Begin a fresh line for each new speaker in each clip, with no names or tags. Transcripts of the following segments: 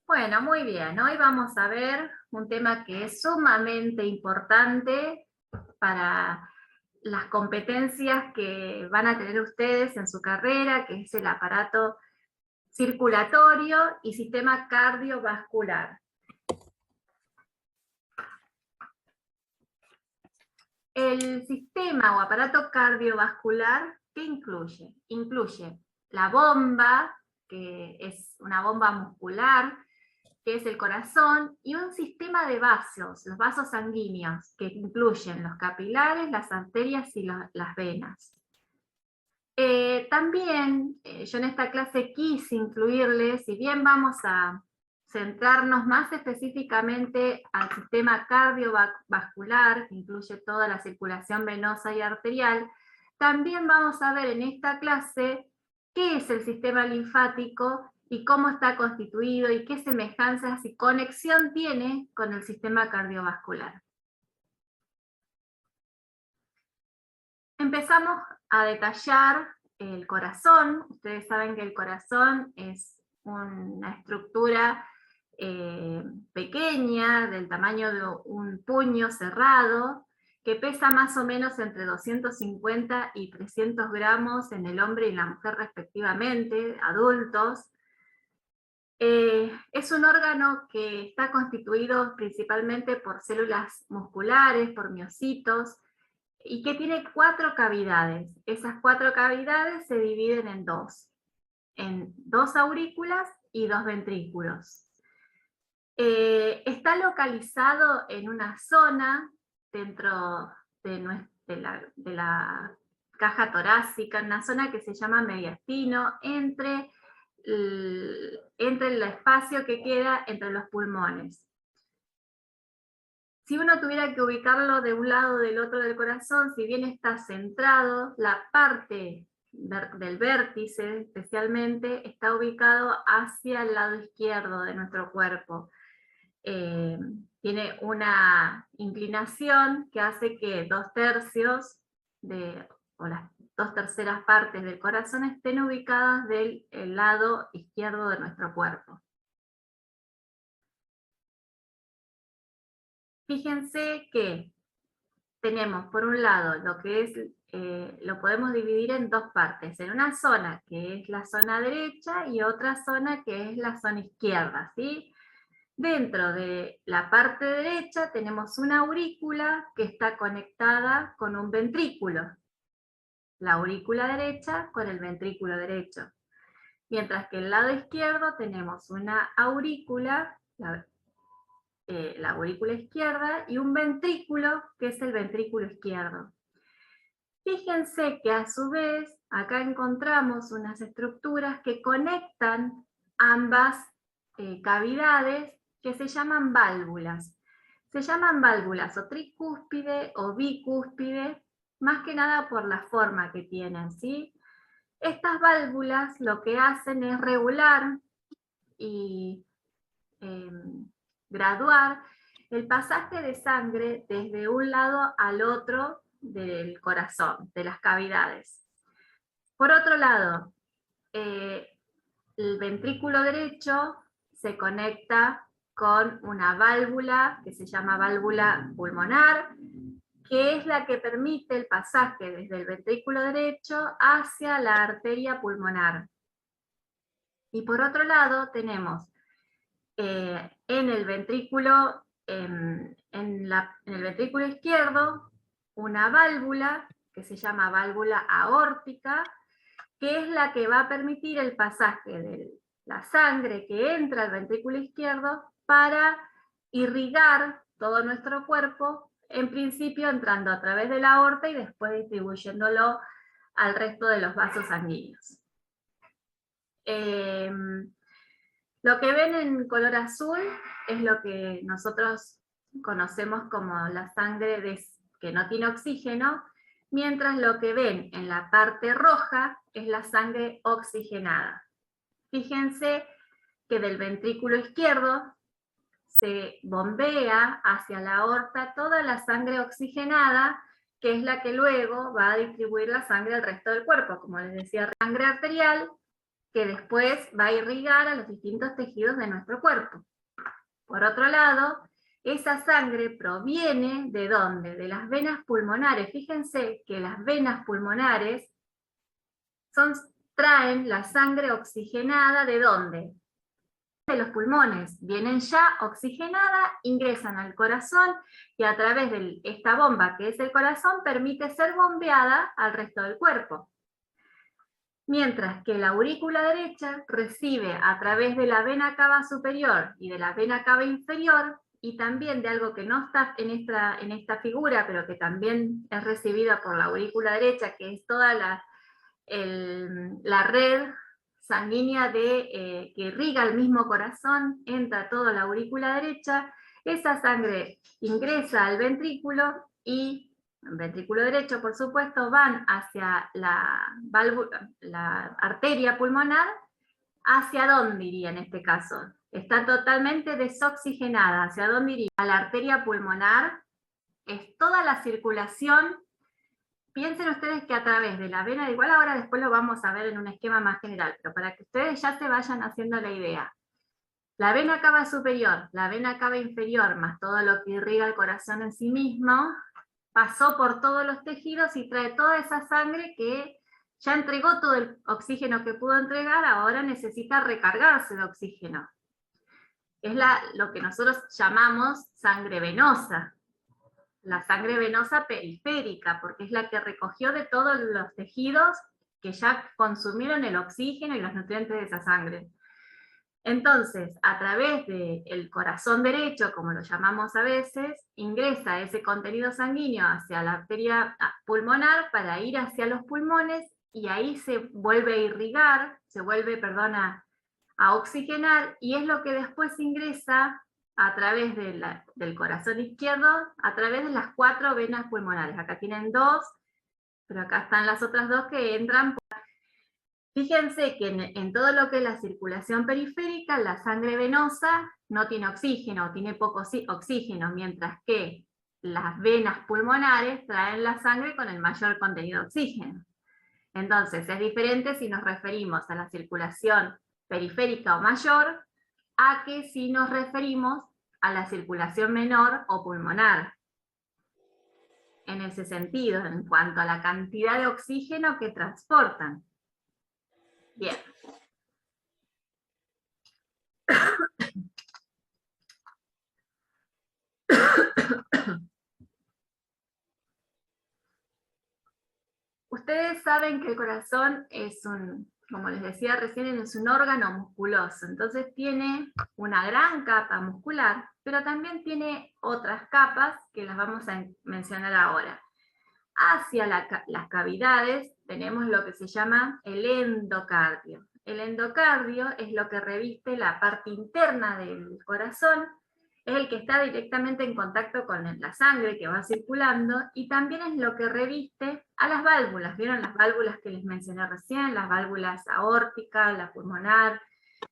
Bueno, muy bien. Hoy vamos a ver un tema que es sumamente importante para las competencias que van a tener ustedes en su carrera, que es el aparato circulatorio y sistema cardiovascular. El sistema o aparato cardiovascular, ¿qué incluye? Incluye la bomba, que es una bomba muscular, que es el corazón, y un sistema de vasos, los vasos sanguíneos, que incluyen los capilares, las arterias y las venas. También yo en esta clase quise incluirles, si bien vamos a centrarnos más específicamente al sistema cardiovascular, que incluye toda la circulación venosa y arterial, también vamos a ver en esta clase qué es el sistema linfático y cómo está constituido y qué semejanzas y conexión tiene con el sistema cardiovascular. Empezamos a detallar el corazón. Ustedes saben que el corazón es una estructura pequeña, del tamaño de un puño cerrado, que pesa más o menos entre 250 y 300 gramos en el hombre y la mujer respectivamente, adultos. Es un órgano que está constituido principalmente por células musculares, por miocitos, y que tiene 4 cavidades. Esas 4 cavidades se dividen en dos aurículas y 2 ventrículos. Está localizado en una zona dentro de la caja torácica, en una zona que se llama mediastino, entre el espacio que queda entre los pulmones. Si uno tuviera que ubicarlo de un lado o del otro del corazón, si bien está centrado, la parte del vértice especialmente está ubicado hacia el lado izquierdo de nuestro cuerpo. Tiene una inclinación que hace que 2/3 o las 2/3 partes del corazón estén ubicadas del lado izquierdo de nuestro cuerpo. Fíjense que tenemos por un lado lo que es, lo podemos dividir en 2 partes, en una zona que es la zona derecha y otra zona que es la zona izquierda, ¿sí? Dentro de la parte derecha tenemos una aurícula que está conectada con un ventrículo, la aurícula derecha con el ventrículo derecho. Mientras que el lado izquierdo tenemos una aurícula, la aurícula izquierda, y un ventrículo que es el ventrículo izquierdo. Fíjense que a su vez acá encontramos unas estructuras que conectan ambas cavidades, que se llaman válvulas. Se llaman válvulas o tricúspide o bicúspide, más que nada por la forma que tienen, ¿sí? Estas válvulas lo que hacen es regular y graduar el pasaje de sangre desde un lado al otro del corazón, de las cavidades. Por otro lado, el ventrículo derecho se conecta con una válvula que se llama válvula pulmonar, que es la que permite el pasaje desde el ventrículo derecho hacia la arteria pulmonar. Y por otro lado tenemos en el ventrículo izquierdo una válvula que se llama válvula aórtica, que es la que va a permitir el pasaje de la sangre que entra al ventrículo izquierdo para irrigar todo nuestro cuerpo, en principio entrando a través de la aorta y después distribuyéndolo al resto de los vasos sanguíneos. Lo que ven en color azul es lo que nosotros conocemos como la sangre que no tiene oxígeno, mientras lo que ven en la parte roja es la sangre oxigenada. Fíjense que del ventrículo izquierdo se bombea hacia la aorta toda la sangre oxigenada, que es la que luego va a distribuir la sangre al resto del cuerpo. Como les decía, sangre arterial, que después va a irrigar a los distintos tejidos de nuestro cuerpo. Por otro lado, esa sangre proviene ¿de dónde? De las venas pulmonares. Fíjense que las venas pulmonares traen la sangre oxigenada ¿de dónde? De los pulmones. Vienen ya oxigenada, ingresan al corazón y a través de esta bomba que es el corazón permite ser bombeada al resto del cuerpo. Mientras que la aurícula derecha recibe a través de la vena cava superior y de la vena cava inferior, y también de algo que no está en esta figura, pero que también es recibida por la aurícula derecha, que es toda la red sanguínea que irriga el mismo corazón, entra toda la aurícula derecha, esa sangre ingresa al ventrículo y el ventrículo derecho, por supuesto, van hacia la arteria pulmonar. ¿Hacia dónde iría en este caso? Está totalmente desoxigenada. ¿Hacia dónde iría? A la arteria pulmonar. Es toda la circulación. Piensen ustedes que a través de la vena, igual ahora después lo vamos a ver en un esquema más general, pero para que ustedes ya se vayan haciendo la idea. La vena cava superior, la vena cava inferior, más todo lo que irriga el corazón en sí mismo, pasó por todos los tejidos y trae toda esa sangre que ya entregó todo el oxígeno que pudo entregar, ahora necesita recargarse de oxígeno. Es lo que nosotros llamamos sangre venosa. La sangre venosa periférica, porque es la que recogió de todos los tejidos que ya consumieron el oxígeno y los nutrientes de esa sangre. Entonces, a través del corazón derecho, como lo llamamos a veces, ingresa ese contenido sanguíneo hacia la arteria pulmonar para ir hacia los pulmones, y ahí se vuelve a irrigar, se vuelve, a oxigenar, y es lo que después ingresa a través del corazón izquierdo, a través de las 4 venas pulmonares. Acá tienen 2, pero acá están las otras 2 que entran. Fíjense que en todo lo que es la circulación periférica, la sangre venosa no tiene oxígeno, tiene poco oxígeno, mientras que las venas pulmonares traen la sangre con el mayor contenido de oxígeno. Entonces, es diferente si nos referimos a la circulación periférica o mayor, a que si nos referimos a la circulación menor o pulmonar. En ese sentido, en cuanto a la cantidad de oxígeno que transportan. Bien. Ustedes saben que el corazón es como les decía recién, es un órgano musculoso, entonces tiene una gran capa muscular, pero también tiene otras capas que las vamos a mencionar ahora. Hacia las cavidades tenemos lo que se llama el endocardio. El endocardio es lo que reviste la parte interna del corazón, es el que está directamente en contacto con la sangre que va circulando, y también es lo que reviste a las válvulas. ¿Vieron las válvulas que les mencioné recién? Las válvulas aórtica, la pulmonar,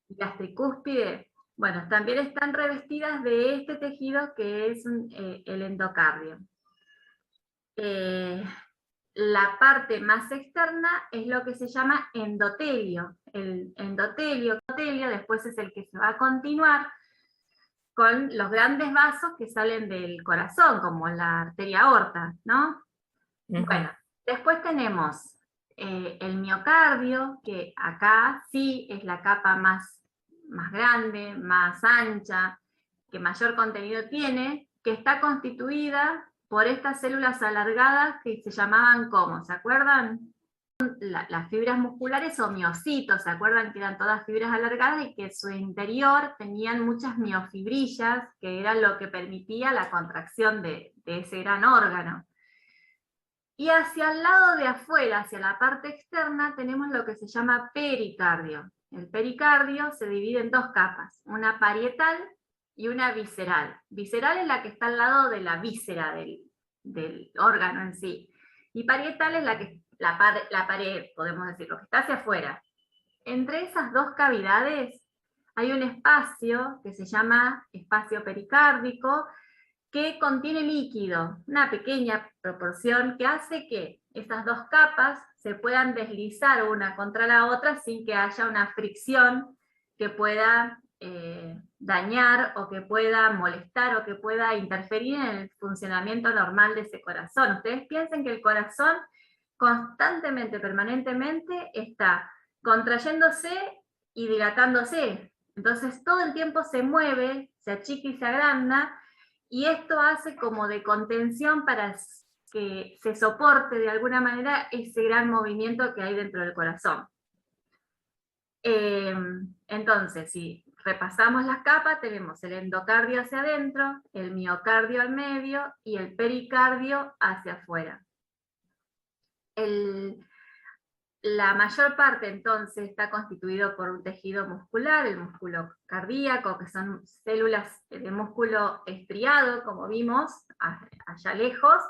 las tricúspides. Bueno, también están revestidas de este tejido que es el endocardio. La parte más externa es lo que se llama endotelio. El endotelio después es el que se va a continuar con los grandes vasos que salen del corazón, como la arteria aorta, ¿no? Bueno, después tenemos el miocardio, que acá sí es la capa más grande, más ancha, que mayor contenido tiene, que está constituida por estas células alargadas que se llamaban ¿cómo? ¿Se acuerdan? Las fibras musculares o miocitos, ¿se acuerdan que eran todas fibras alargadas y que su interior tenían muchas miofibrillas, que eran lo que permitía la contracción de ese gran órgano? Y hacia el lado de afuera, hacia la parte externa, tenemos lo que se llama pericardio. El pericardio se divide en 2 capas, una parietal y una visceral. Visceral es la que está al lado de la víscera del órgano en sí. Y parietal es la pared, podemos decir, lo que está hacia afuera. Entre esas 2 cavidades hay un espacio que se llama espacio pericárdico, que contiene líquido, una pequeña proporción que hace que esas dos capas se puedan deslizar una contra la otra sin que haya una fricción que pueda dañar o que pueda molestar o que pueda interferir en el funcionamiento normal de ese corazón. Ustedes piensen que el corazón constantemente, permanentemente está contrayéndose y dilatándose. Entonces todo el tiempo se mueve, se achica y se agranda, y esto hace como de contención para que se soporte de alguna manera ese gran movimiento que hay dentro del corazón. Entonces, si repasamos las capas, tenemos el endocardio hacia adentro, el miocardio al medio y el pericardio hacia afuera. La mayor parte entonces está constituido por un tejido muscular, el músculo cardíaco, que son células de músculo estriado, como vimos allá lejos,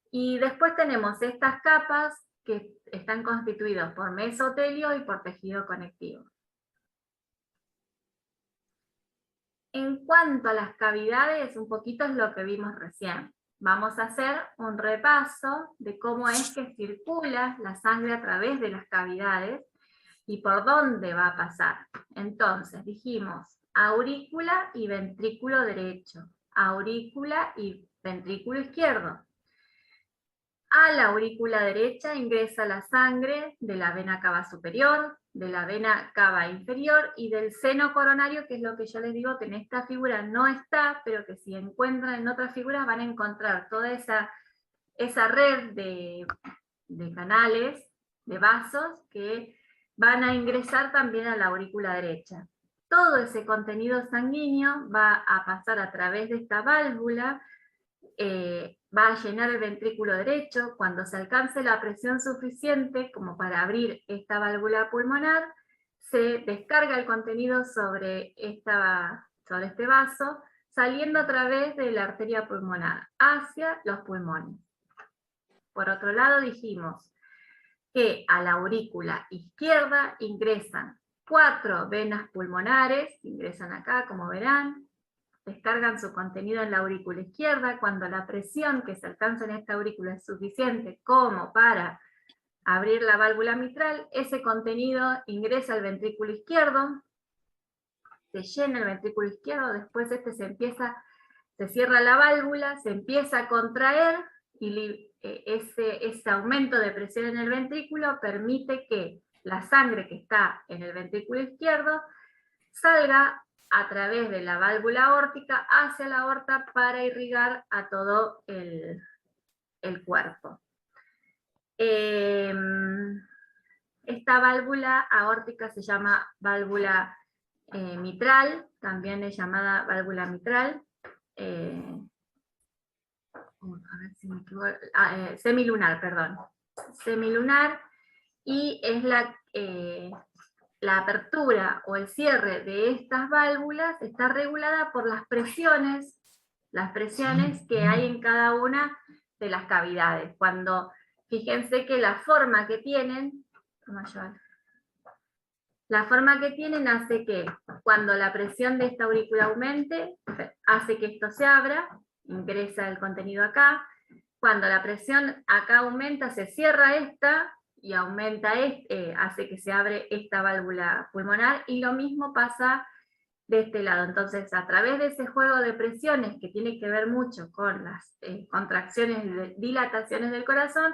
y después tenemos estas capas que están constituidos por mesotelio y por tejido conectivo. En cuanto a las cavidades, un poquito es lo que vimos recién. Vamos a hacer un repaso de cómo es que circula la sangre a través de las cavidades y por dónde va a pasar. Entonces, dijimos aurícula y ventrículo derecho, aurícula y ventrículo izquierdo. A la aurícula derecha ingresa la sangre de la vena cava superior, de la vena cava inferior y del seno coronario, que es lo que yo les digo que en esta figura no está, pero que si encuentran en otras figuras van a encontrar toda esa red de canales, de vasos, que van a ingresar también a la aurícula derecha. Todo ese contenido sanguíneo va a pasar a través de esta válvula, va a llenar el ventrículo derecho. Cuando se alcance la presión suficiente como para abrir esta válvula pulmonar, se descarga el contenido sobre este vaso, saliendo a través de la arteria pulmonar hacia los pulmones. Por otro lado, dijimos que a la aurícula izquierda ingresan 4 venas pulmonares, ingresan acá, como verán, descargan su contenido en la aurícula izquierda. Cuando la presión que se alcanza en esta aurícula es suficiente como para abrir la válvula mitral, ese contenido ingresa al ventrículo izquierdo, se llena el ventrículo izquierdo, después se cierra la válvula, se empieza a contraer, y ese aumento de presión en el ventrículo permite que la sangre que está en el ventrículo izquierdo salga a través de la válvula aórtica hacia la aorta para irrigar a todo el cuerpo. Esta válvula aórtica se llama válvula mitral, también es llamada válvula mitral, a ver si me equivoco, semilunar, perdón, semilunar, y es la apertura o el cierre de estas válvulas está regulada por las presiones que hay en cada una de las cavidades. Fíjense que la forma que tienen hace que cuando la presión de esta aurícula aumente, hace que esto se abra, ingresa el contenido acá. Cuando la presión acá aumenta, se cierra esta, y aumenta hace que se abre esta válvula pulmonar, y lo mismo pasa de este lado. Entonces, a través de ese juego de presiones que tiene que ver mucho con las contracciones y dilataciones del corazón,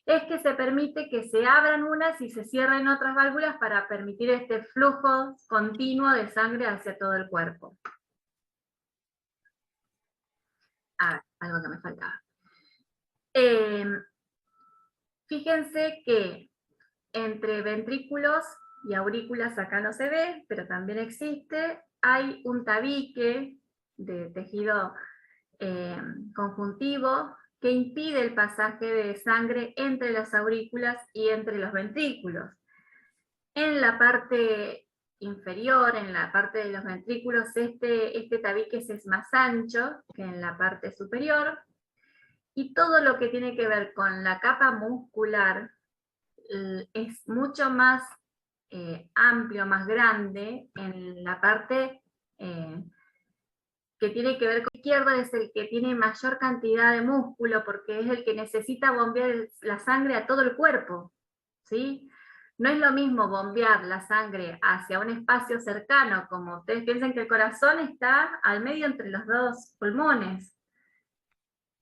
es que se permite que se abran unas y se cierren otras válvulas para permitir este flujo continuo de sangre hacia todo el cuerpo. Algo que me faltaba. Fíjense que entre ventrículos y aurículas, acá no se ve, pero también existe, hay un tabique de tejido conjuntivo que impide el pasaje de sangre entre las aurículas y entre los ventrículos. En la parte inferior, en la parte de los ventrículos, este tabique es más ancho que en la parte superior, y todo lo que tiene que ver con la capa muscular es mucho más amplio, más grande en la parte que tiene que ver con el izquierdo, es el que tiene mayor cantidad de músculo, porque es el que necesita bombear la sangre a todo el cuerpo, ¿sí? No es lo mismo bombear la sangre hacia un espacio cercano, como ustedes piensan que el corazón está al medio entre los dos pulmones.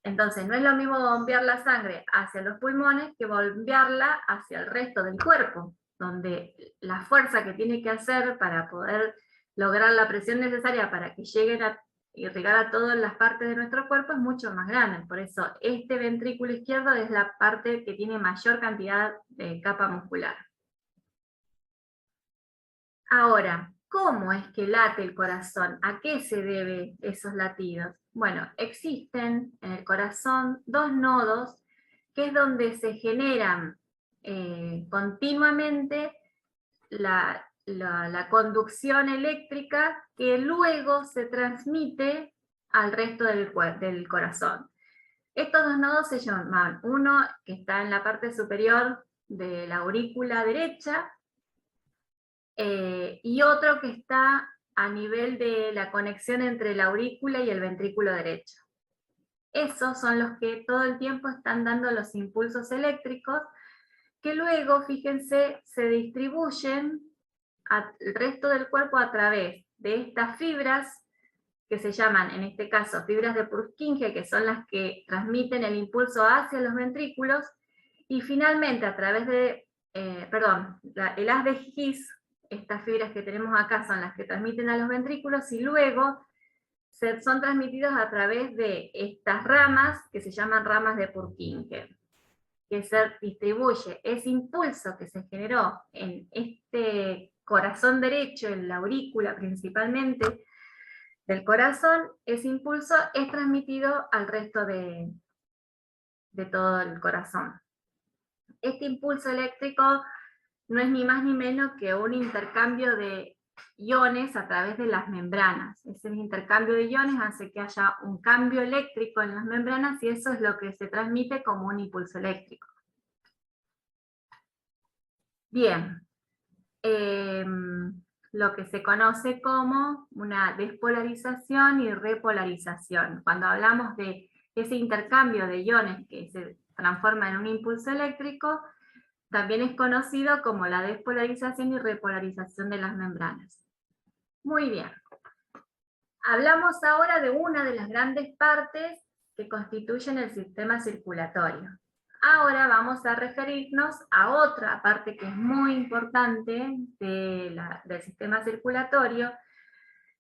Entonces, no es lo mismo bombear la sangre hacia los pulmones que bombearla hacia el resto del cuerpo, donde la fuerza que tiene que hacer para poder lograr la presión necesaria para que lleguen a irrigar a todas las partes de nuestro cuerpo es mucho más grande. Por eso, este ventrículo izquierdo es la parte que tiene mayor cantidad de capa muscular. Ahora, ¿cómo es que late el corazón? ¿A qué se debe esos latidos? Bueno, existen en el corazón dos nodos, que es donde se generan continuamente la conducción eléctrica que luego se transmite al resto del corazón. Estos dos nodos se llaman, uno que está en la parte superior de la aurícula derecha, y otro que está a nivel de la conexión entre la aurícula y el ventrículo derecho. Esos son los que todo el tiempo están dando los impulsos eléctricos, que luego, fíjense, se distribuyen al resto del cuerpo a través de estas fibras, que se llaman, en este caso, fibras de Purkinje, que son las que transmiten el impulso hacia los ventrículos, y finalmente a través de, el haz de His, estas fibras que tenemos acá son las que transmiten a los ventrículos, y luego son transmitidos a través de estas ramas, que se llaman ramas de Purkinje, que se distribuye ese impulso que se generó en este corazón derecho, en la aurícula principalmente del corazón, ese impulso es transmitido al resto de todo el corazón. Este impulso eléctrico no es ni más ni menos que un intercambio de iones a través de las membranas. Ese intercambio de iones hace que haya un cambio eléctrico en las membranas y eso es lo que se transmite como un impulso eléctrico. Bien, lo que se conoce como una despolarización y repolarización. Cuando hablamos de ese intercambio de iones que se transforma en un impulso eléctrico, también es conocido como la despolarización y repolarización de las membranas. Muy bien. Hablamos ahora de una de las grandes partes que constituyen el sistema circulatorio. Ahora vamos a referirnos a otra parte que es muy importante del sistema circulatorio,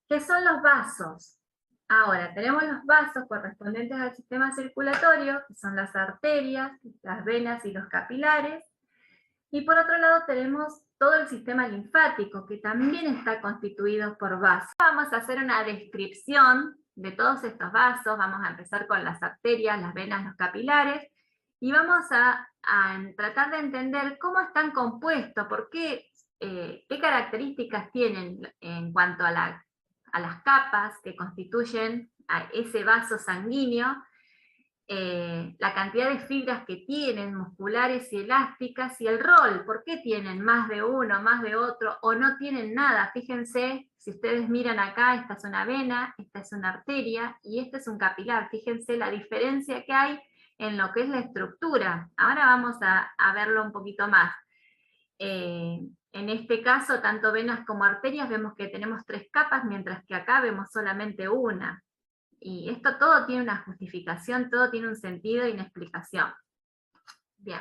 que son los vasos. Ahora, tenemos los vasos correspondientes al sistema circulatorio, que son las arterias, las venas y los capilares, y por otro lado tenemos todo el sistema linfático, que también está constituido por vasos. Vamos a hacer una descripción de todos estos vasos, vamos a empezar con las arterias, las venas, los capilares, y vamos a tratar de entender cómo están compuestos, qué características tienen en cuanto a las capas que constituyen a ese vaso sanguíneo, la cantidad de fibras que tienen, musculares y elásticas, y el rol, por qué tienen más de uno, más de otro, o no tienen nada. Fíjense, si ustedes miran acá, esta es una vena, esta es una arteria, y este es un capilar. Fíjense la diferencia que hay en lo que es la estructura. Ahora vamos a verlo un poquito más. En este caso, tanto venas como arterias, vemos que tenemos 3 capas, mientras que acá vemos solamente una. Y esto todo tiene una justificación, todo tiene un sentido y una explicación. Bien.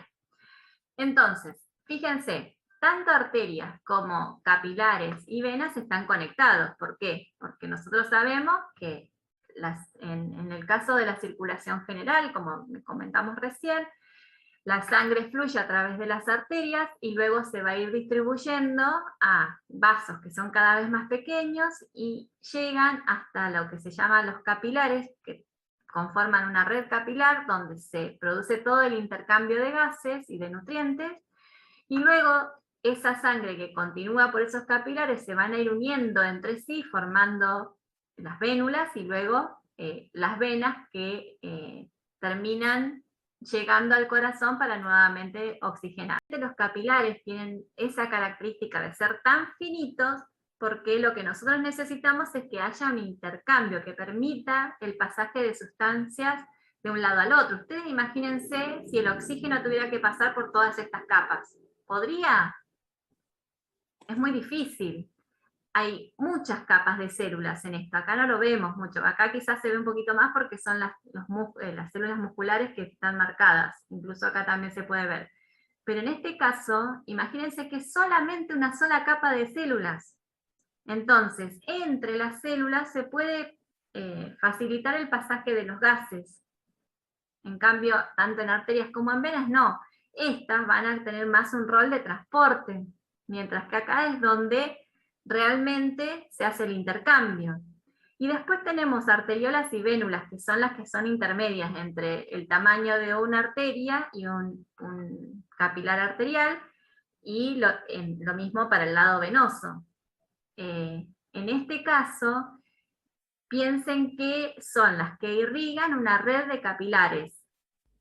Entonces, fíjense, tanto arterias como capilares y venas están conectados. ¿Por qué? Porque nosotros sabemos que en el caso de la circulación general, como comentamos recién, la sangre fluye a través de las arterias y luego se va a ir distribuyendo a vasos que son cada vez más pequeños y llegan hasta lo que se llama los capilares, que conforman una red capilar donde se produce todo el intercambio de gases y de nutrientes, y luego esa sangre que continúa por esos capilares se van a ir uniendo entre sí formando las vénulas y luego las venas que terminan llegando al corazón para nuevamente oxigenar. Los capilares tienen esa característica de ser tan finitos porque lo que nosotros necesitamos es que haya un intercambio que permita el pasaje de sustancias de un lado al otro. Ustedes imagínense si el oxígeno tuviera que pasar por todas estas capas. ¿Podría? Es muy difícil. Hay muchas capas de células en esto. Acá no lo vemos mucho. Acá quizás se ve un poquito más porque son las células musculares que están marcadas. Incluso acá también se puede ver. Pero en este caso, imagínense que es solamente una sola capa de células. Entonces, entre las células se puede facilitar el pasaje de los gases. En cambio, tanto en arterias como en venas, no. Estas van a tener más un rol de transporte, mientras que acá es donde realmente se hace el intercambio. Y después tenemos arteriolas y vénulas, que son intermedias entre el tamaño de una arteria y un capilar arterial, y lo mismo para el lado venoso. En este caso, piensen que son las que irrigan una red de capilares,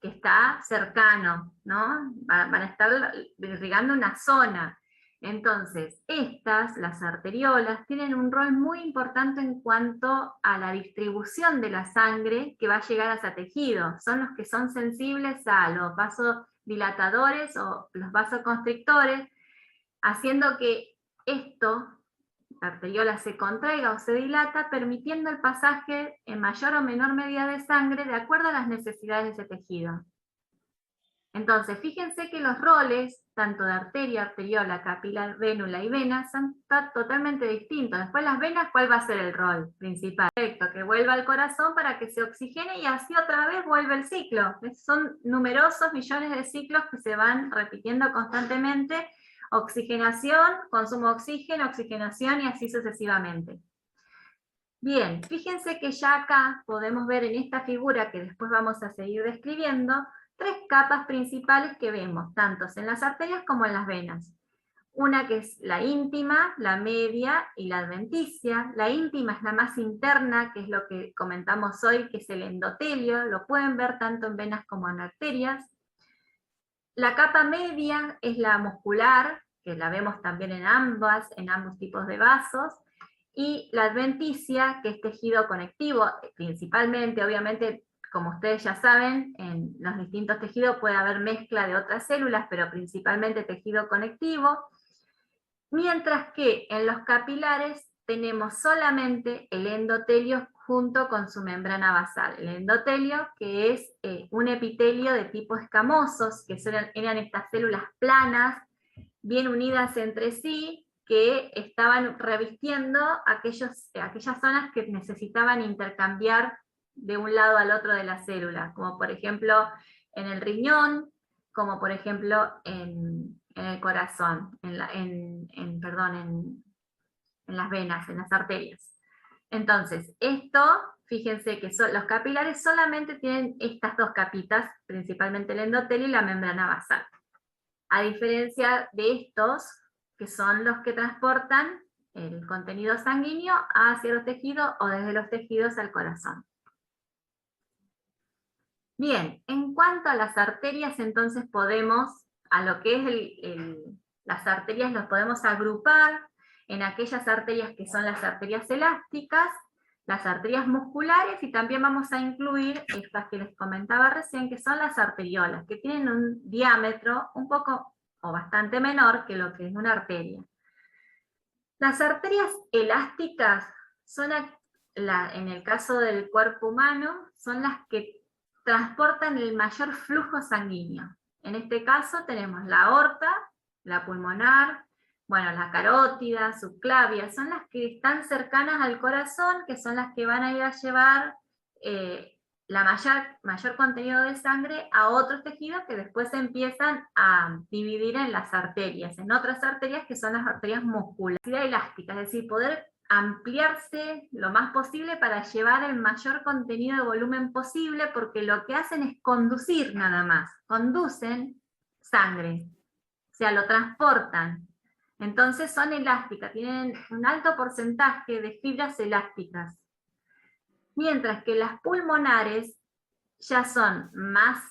que está cercano, ¿no? Van a estar irrigando una zona. Entonces, las arteriolas, tienen un rol muy importante en cuanto a la distribución de la sangre que va a llegar a ese tejido. Son los que son sensibles a los vasodilatadores o los vasoconstrictores, haciendo que la arteriola se contraiga o se dilata, permitiendo el pasaje en mayor o menor medida de sangre de acuerdo a las necesidades de ese tejido. Entonces, fíjense que los roles, tanto de arteria, arteriola, capilar, vénula y vena, son totalmente distintos. Después las venas, ¿cuál va a ser el rol principal? Perfecto, que vuelva al corazón para que se oxigene y así otra vez vuelve el ciclo. Son numerosos millones de ciclos que se van repitiendo constantemente. Oxigenación, consumo de oxígeno, oxigenación y así sucesivamente. Bien, fíjense que ya acá podemos ver en esta figura que después vamos a seguir describiendo, tres capas principales que vemos, tanto en las arterias como en las venas. Una que es la íntima, la media y la adventicia. La íntima es la más interna, que es lo que comentamos hoy, que es el endotelio, lo pueden ver tanto en venas como en arterias. La capa media es la muscular, que la vemos también en ambos tipos de vasos, y la adventicia, que es tejido conectivo, principalmente, obviamente, como ustedes ya saben, en los distintos tejidos puede haber mezcla de otras células, pero principalmente tejido conectivo, mientras que en los capilares tenemos solamente el endotelio junto con su membrana basal. El endotelio, que es un epitelio de tipo escamosos, que eran estas células planas, bien unidas entre sí, que estaban revistiendo aquellas zonas que necesitaban intercambiar de un lado al otro de la célula, como por ejemplo en el riñón, como por ejemplo en el corazón, en las venas, en las arterias. Entonces, fíjense que los capilares solamente tienen estas dos capitas, principalmente el endotelio y la membrana basal. A diferencia de estos, que son los que transportan el contenido sanguíneo hacia los tejidos o desde los tejidos al corazón. Bien, en cuanto a las arterias, entonces a lo que es las arterias los podemos agrupar en aquellas arterias que son las arterias elásticas, las arterias musculares, y también vamos a incluir estas que les comentaba recién, que son las arteriolas, que tienen un diámetro un poco o bastante menor que lo que es una arteria. Las arterias elásticas son, en el caso del cuerpo humano, son las que transportan el mayor flujo sanguíneo. En este caso tenemos la aorta, la pulmonar, la carótida, subclavia, son las que están cercanas al corazón, que son las que van a ir a llevar la mayor contenido de sangre a otros tejidos que después se empiezan a dividir en las arterias, en otras arterias que son las arterias musculares. Elástica, es decir, poder ampliarse lo más posible para llevar el mayor contenido de volumen posible, porque lo que hacen es conducir nada más, conducen sangre, o sea, lo transportan. Entonces son elásticas, tienen un alto porcentaje de fibras elásticas. Mientras que las pulmonares ya son más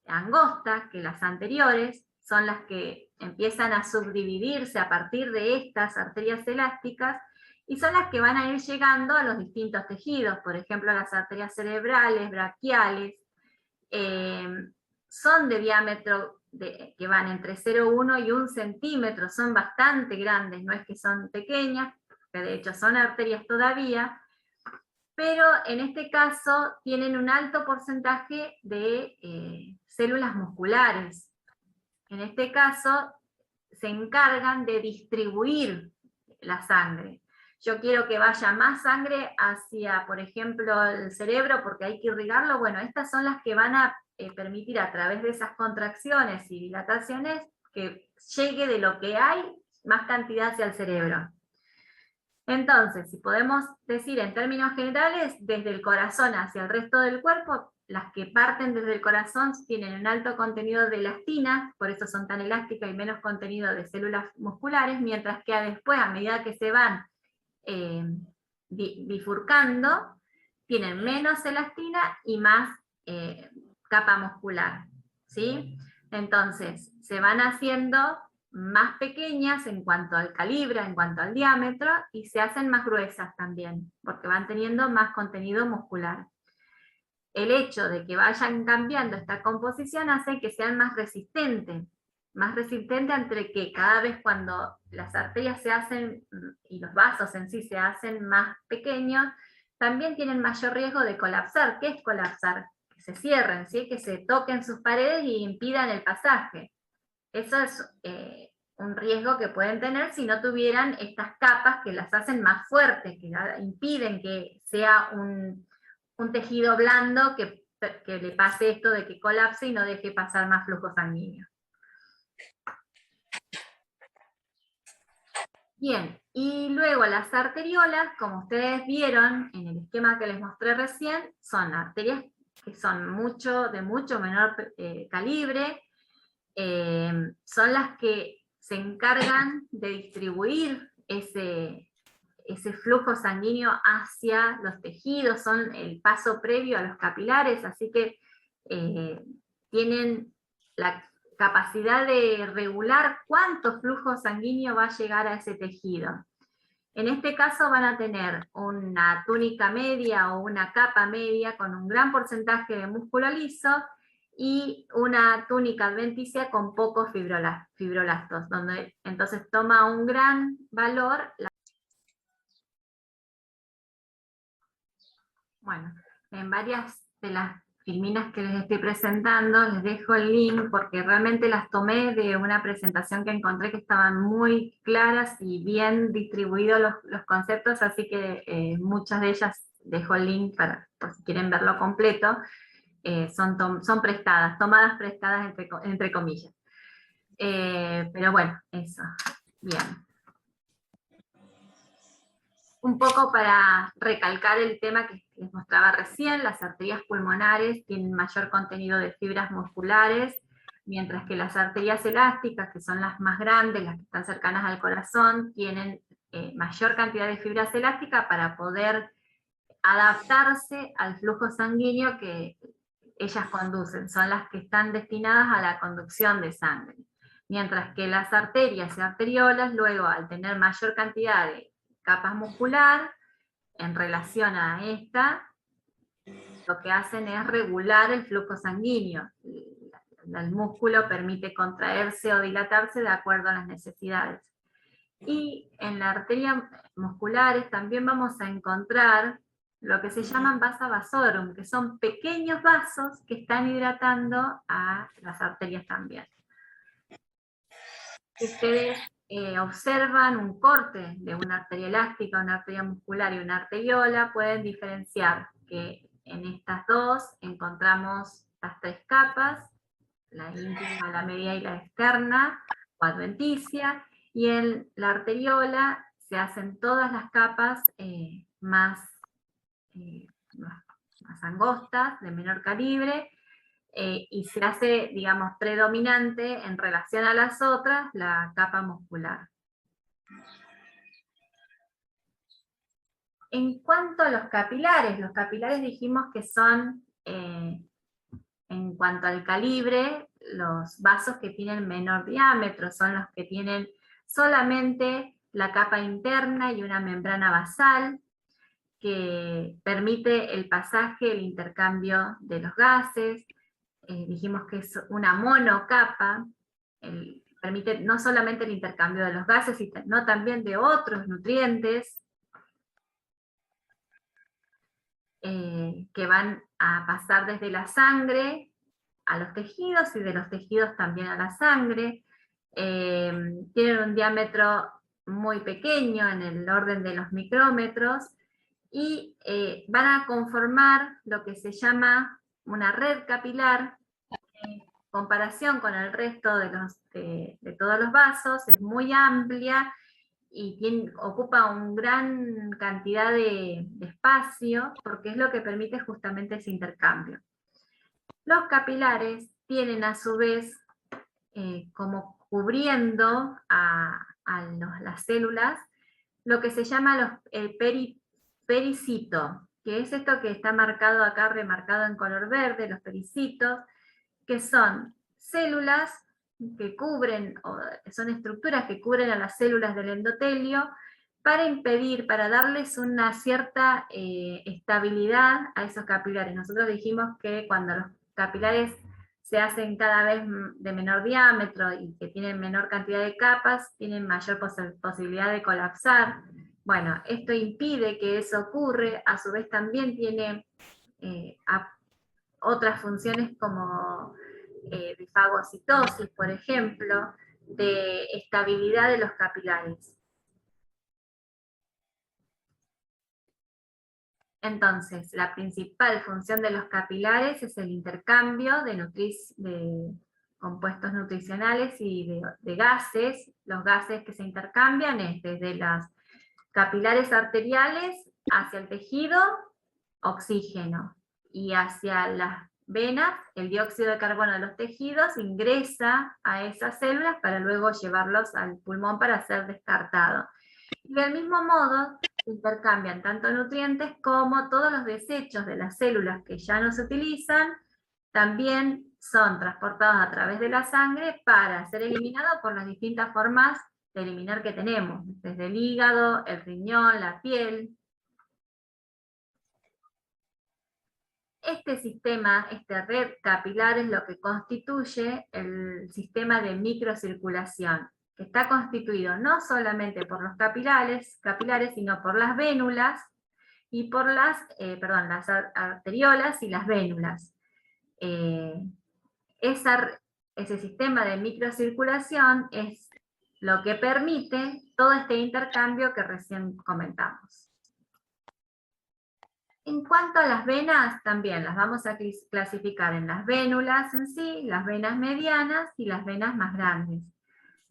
angostas que las anteriores, son las que empiezan a subdividirse a partir de estas arterias elásticas, y son las que van a ir llegando a los distintos tejidos, por ejemplo, las arterias cerebrales, braquiales, son de diámetro que van entre 0,1 y 1 centímetro, son bastante grandes, no es que son pequeñas, que de hecho son arterias todavía, pero en este caso tienen un alto porcentaje de células musculares. En este caso se encargan de distribuir la sangre. Yo quiero que vaya más sangre hacia, por ejemplo, el cerebro porque hay que irrigarlo. Bueno, estas son las que van a permitir a través de esas contracciones y dilataciones que llegue de lo que hay más cantidad hacia el cerebro. Entonces, si podemos decir en términos generales, desde el corazón hacia el resto del cuerpo, las que parten desde el corazón tienen un alto contenido de elastina, por eso son tan elásticas y menos contenido de células musculares, mientras que después, a medida que se van bifurcando, tienen menos elastina y más capa muscular, ¿sí? Entonces, se van haciendo más pequeñas en cuanto al calibre, en cuanto al diámetro, y se hacen más gruesas también, porque van teniendo más contenido muscular. El hecho de que vayan cambiando esta composición hace que sean más resistentes entre que cada vez cuando las arterias se hacen, y los vasos en sí se hacen más pequeños, también tienen mayor riesgo de colapsar. ¿Qué es colapsar? Que se cierren, ¿sí? Que se toquen sus paredes y impidan el pasaje. Eso es un riesgo que pueden tener si no tuvieran estas capas que las hacen más fuertes, que impiden que sea un tejido blando que le pase esto de que colapse y no deje pasar más flujo sanguíneo. Bien, y luego las arteriolas, como ustedes vieron en el esquema que les mostré recién, son arterias que son de mucho menor calibre, son las que se encargan de distribuir ese flujo sanguíneo hacia los tejidos, son el paso previo a los capilares, así que tienen la capacidad de regular cuánto flujo sanguíneo va a llegar a ese tejido. En este caso van a tener una túnica media o una capa media con un gran porcentaje de músculo liso y una túnica adventicia con pocos fibrolastos, donde entonces toma un gran valor. Bueno, en varias de las filminas que les estoy presentando les dejo el link porque realmente las tomé de una presentación que encontré que estaban muy claras y bien distribuidos los conceptos, así que muchas de ellas dejo el link por si quieren verlo completo. Son prestadas, tomadas prestadas entre comillas. Pero bueno, eso. Bien. Un poco para recalcar el tema que les mostraba recién, las arterias pulmonares tienen mayor contenido de fibras musculares, mientras que las arterias elásticas, que son las más grandes, las que están cercanas al corazón, tienen mayor cantidad de fibras elásticas para poder adaptarse al flujo sanguíneo que ellas conducen, son las que están destinadas a la conducción de sangre. Mientras que las arterias y arteriolas, luego al tener mayor cantidad de capa muscular, en relación a esta, lo que hacen es regular el flujo sanguíneo. El músculo permite contraerse o dilatarse de acuerdo a las necesidades. Y en las arterias musculares también vamos a encontrar lo que se llaman vasa vasorum, que son pequeños vasos que están hidratando a las arterias también. Si ustedes observan un corte de una arteria elástica, una arteria muscular y una arteriola, pueden diferenciar que en estas dos encontramos las tres capas, la íntima, la media y la externa, o adventicia, y en la arteriola se hacen todas las capas más angostas, de menor calibre, y se hace, digamos, predominante en relación a las otras la capa muscular. En cuanto a los capilares dijimos que son, en cuanto al calibre, los vasos que tienen menor diámetro, son los que tienen solamente la capa interna y una membrana basal, que permite el pasaje, el intercambio de los gases. Dijimos que es una monocapa, permite no solamente el intercambio de los gases, sino también de otros nutrientes que van a pasar desde la sangre a los tejidos y de los tejidos también a la sangre. Tienen un diámetro muy pequeño, en el orden de los micrómetros, y van a conformar lo que se llama una red capilar. En comparación con el resto de todos los vasos, es muy amplia y ocupa una gran cantidad de espacio, porque es lo que permite justamente ese intercambio. Los capilares tienen a su vez como cubriendo a las células lo que se llama el pericito, que es esto que está marcado acá, remarcado en color verde, los pericitos, que son células que cubren, o son estructuras que cubren a las células del endotelio para impedir, para darles una cierta estabilidad a esos capilares. Nosotros dijimos que cuando los capilares se hacen cada vez de menor diámetro y que tienen menor cantidad de capas, tienen mayor posibilidad de colapsar. Bueno, esto impide que eso ocurra, a su vez también tiene otras funciones como de fagocitosis, por ejemplo, de estabilidad de los capilares. Entonces, la principal función de los capilares es el intercambio de compuestos nutricionales y de gases. Los gases que se intercambian es desde las capilares arteriales hacia el tejido, oxígeno, y hacia las venas, el dióxido de carbono de los tejidos ingresa a esas células para luego llevarlos al pulmón para ser descartado. Y del mismo modo, intercambian tanto nutrientes como todos los desechos de las células que ya no se utilizan, también son transportados a través de la sangre para ser eliminados por las distintas formas de eliminar que tenemos, desde el hígado, el riñón, la piel. Este sistema, esta red capilar, es lo que constituye el sistema de microcirculación, que está constituido no solamente por los capilares, sino por las vénulas y por las arteriolas y las vénulas. Ese sistema de microcirculación es lo que permite todo este intercambio que recién comentamos. En cuanto a las venas, también las vamos a clasificar en las vénulas en sí, las venas medianas y las venas más grandes.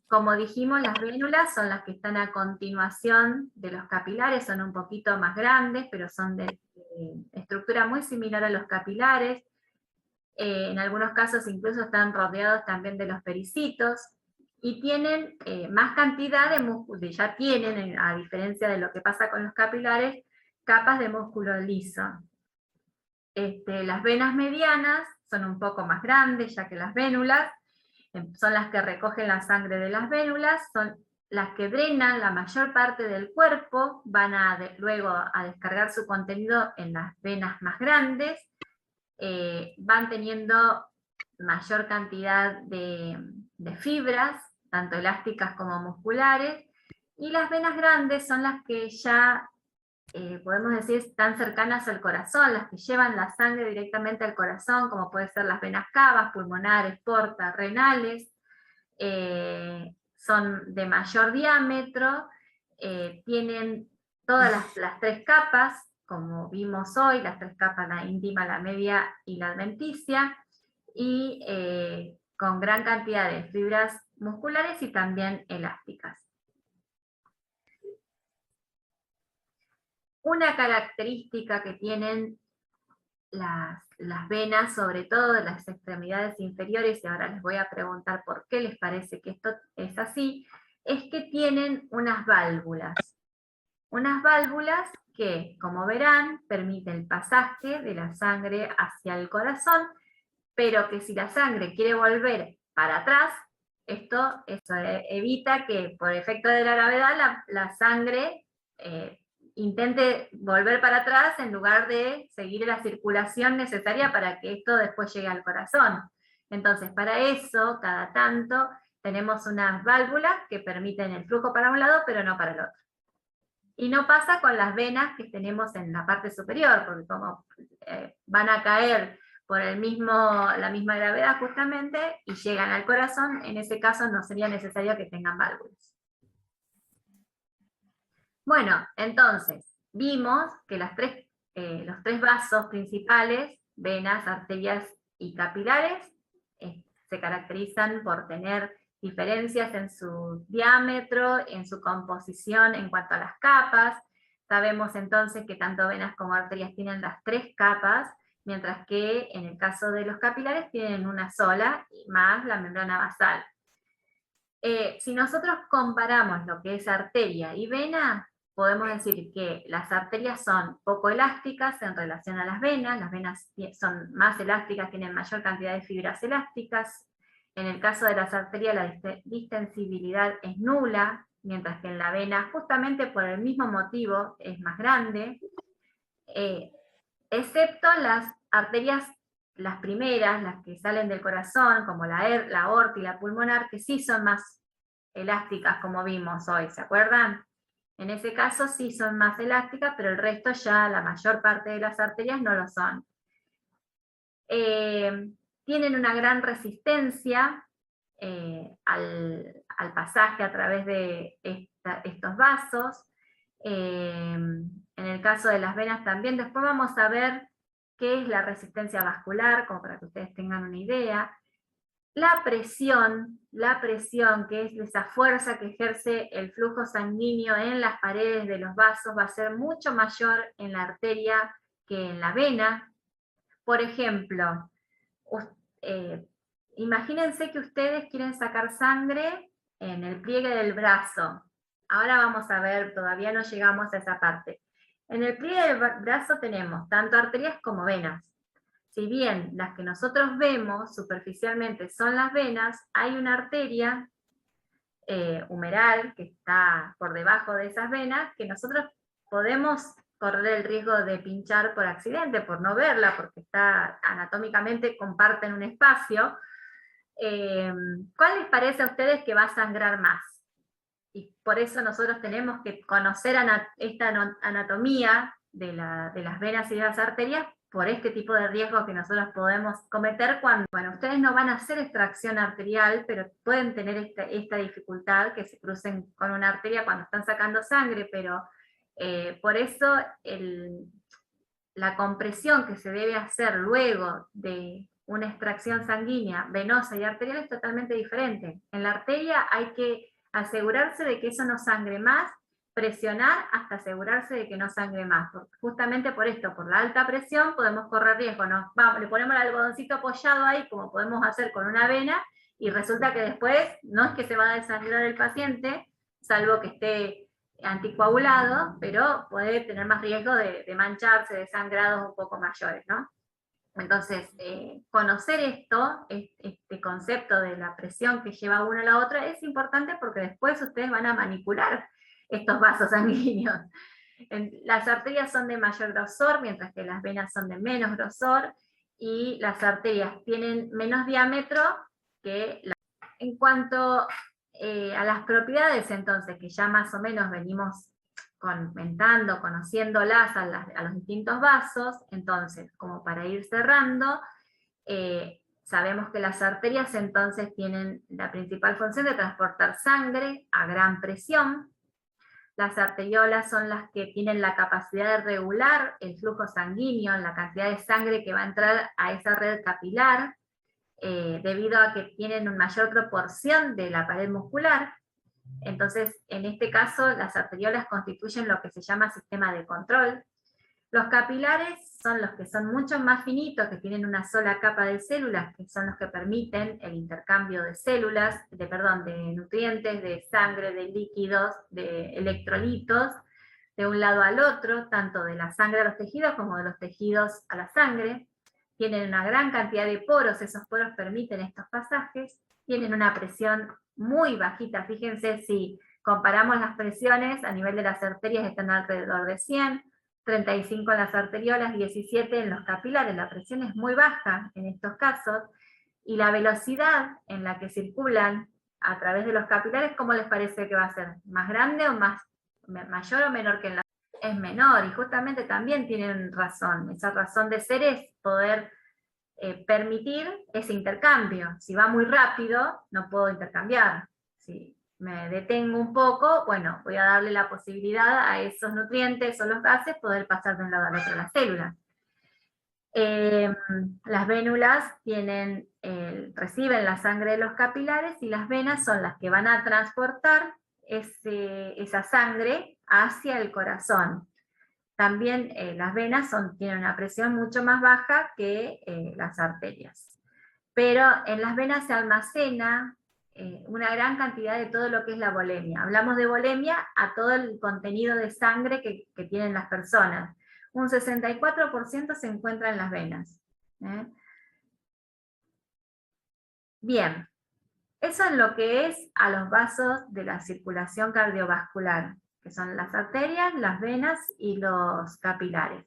Como dijimos, las vénulas son las que están a continuación de los capilares, son un poquito más grandes, pero son de estructura muy similar a los capilares. En algunos casos incluso están rodeados también de los pericitos, y tienen más cantidad de músculo, ya tienen, a diferencia de lo que pasa con los capilares, capas de músculo liso. Las venas medianas son un poco más grandes, ya que las vénulas son las que recogen la sangre de las vénulas, son las que drenan la mayor parte del cuerpo, van luego a descargar su contenido en las venas más grandes, van teniendo mayor cantidad de fibras, tanto elásticas como musculares, y las venas grandes son las que ya podemos decir están cercanas al corazón, las que llevan la sangre directamente al corazón, como pueden ser las venas cavas, pulmonares, porta, renales. Son de mayor diámetro, tienen todas las tres capas, como vimos hoy, las tres capas, la íntima, la media y la adventicia, y con gran cantidad de fibras musculares y también elásticas. Una característica que tienen las venas, sobre todo de las extremidades inferiores, y ahora les voy a preguntar por qué les parece que esto es así, es que tienen unas válvulas. Unas válvulas que, como verán, permiten el pasaje de la sangre hacia el corazón, pero que si la sangre quiere volver para atrás, eso evita que por efecto de la gravedad la sangre intente volver para atrás en lugar de seguir la circulación necesaria para que esto después llegue al corazón. Entonces, para eso, cada tanto, tenemos unas válvulas que permiten el flujo para un lado, pero no para el otro. Y no pasa con las venas que tenemos en la parte superior, porque como van a caer por la misma gravedad justamente, y llegan al corazón, en ese caso no sería necesario que tengan válvulas. Bueno, entonces, vimos que los tres vasos principales, venas, arterias y capilares, se caracterizan por tener diferencias en su diámetro, en su composición en cuanto a las capas. Sabemos entonces que tanto venas como arterias tienen las tres capas, mientras que en el caso de los capilares tienen una sola, más la membrana basal. Si nosotros comparamos lo que es arteria y vena, podemos decir que las arterias son poco elásticas en relación a las venas son más elásticas, tienen mayor cantidad de fibras elásticas. En el caso de las arterias la distensibilidad es nula, mientras que en la vena, justamente por el mismo motivo, es más grande, excepto las arterias, las primeras, las que salen del corazón, como la aorta y la pulmonar, que sí son más elásticas, como vimos hoy, ¿se acuerdan? En ese caso sí son más elásticas, pero el resto ya, la mayor parte de las arterias no lo son. Tienen una gran resistencia al pasaje a través de estos vasos. En el caso de las venas también, después vamos a ver qué es la resistencia vascular, como para que ustedes tengan una idea. La presión, que es esa fuerza que ejerce el flujo sanguíneo en las paredes de los vasos, va a ser mucho mayor en la arteria que en la vena. Por ejemplo, imagínense que ustedes quieren sacar sangre en el pliegue del brazo. Ahora vamos a ver, todavía no llegamos a esa parte. En el pliegue del brazo tenemos tanto arterias como venas. Si bien las que nosotros vemos superficialmente son las venas, hay una arteria humeral que está por debajo de esas venas que nosotros podemos correr el riesgo de pinchar por accidente, por no verla, porque está anatómicamente comparten un espacio. ¿Cuál les parece a ustedes que va a sangrar más? Y por eso nosotros tenemos que conocer esta anatomía de las venas y de las arterias por este tipo de riesgos que nosotros podemos cometer cuando, bueno, ustedes no van a hacer extracción arterial, pero pueden tener esta dificultad que se crucen con una arteria cuando están sacando sangre, pero por eso la compresión que se debe hacer luego de una extracción sanguínea, venosa y arterial es totalmente diferente. En la arteria hay que asegurarse de que eso no sangre más, presionar hasta asegurarse de que no sangre más. Justamente por esto, por la alta presión, podemos correr riesgo. Le ponemos el algodoncito apoyado ahí, como podemos hacer con una vena, y resulta que después no es que se va a desangrar el paciente, salvo que esté anticoagulado, pero puede tener más riesgo de mancharse, de sangrados un poco mayores, ¿no? Entonces, conocer este concepto de la presión que lleva uno a la otra, es importante porque después ustedes van a manipular estos vasos sanguíneos. Las arterias son de mayor grosor, mientras que las venas son de menos grosor, y las arterias tienen menos diámetro que las. En cuanto a las propiedades, entonces, que ya más o menos venimos comentando, conociéndolas a los distintos vasos, entonces, como para ir cerrando, sabemos que las arterias entonces tienen la principal función de transportar sangre a gran presión. Las arteriolas son las que tienen la capacidad de regular el flujo sanguíneo, la cantidad de sangre que va a entrar a esa red capilar, debido a que tienen una mayor proporción de la pared muscular. Entonces, en este caso, las arteriolas constituyen lo que se llama sistema de control. Los capilares son los que son mucho más finitos, que tienen una sola capa de células, que son los que permiten el intercambio de células, de nutrientes, de sangre, de líquidos, de electrolitos, de un lado al otro, tanto de la sangre a los tejidos como de los tejidos a la sangre. tienen una gran cantidad de poros, esos poros permiten estos pasajes, tienen una presión muy bajita, fíjense si comparamos las presiones a nivel de las arterias están alrededor de 100, 35 en las arteriolas, 17 en los capilares, la presión es muy baja en estos casos, y la velocidad en la que circulan a través de los capilares, ¿cómo les parece que va a ser? ¿Más grande o mayor o menor que en la? Es menor, y justamente también tienen razón, esa razón de ser es poder permitir ese intercambio. Si va muy rápido, no puedo intercambiar. Si me detengo un poco, bueno, voy a darle la posibilidad a esos nutrientes o los gases poder pasar de un lado al otro de la célula. Las vénulas reciben la sangre de los capilares y las venas son las que van a transportar esa sangre hacia el corazón. También las venas tienen una presión mucho más baja que las arterias. Pero en las venas se almacena una gran cantidad de todo lo que es la volemia. Hablamos de volemia a todo el contenido de sangre que tienen las personas. Un 64% se encuentra en las venas. Bien, eso es lo que es a los vasos de la circulación cardiovascular, que son las arterias, las venas y los capilares.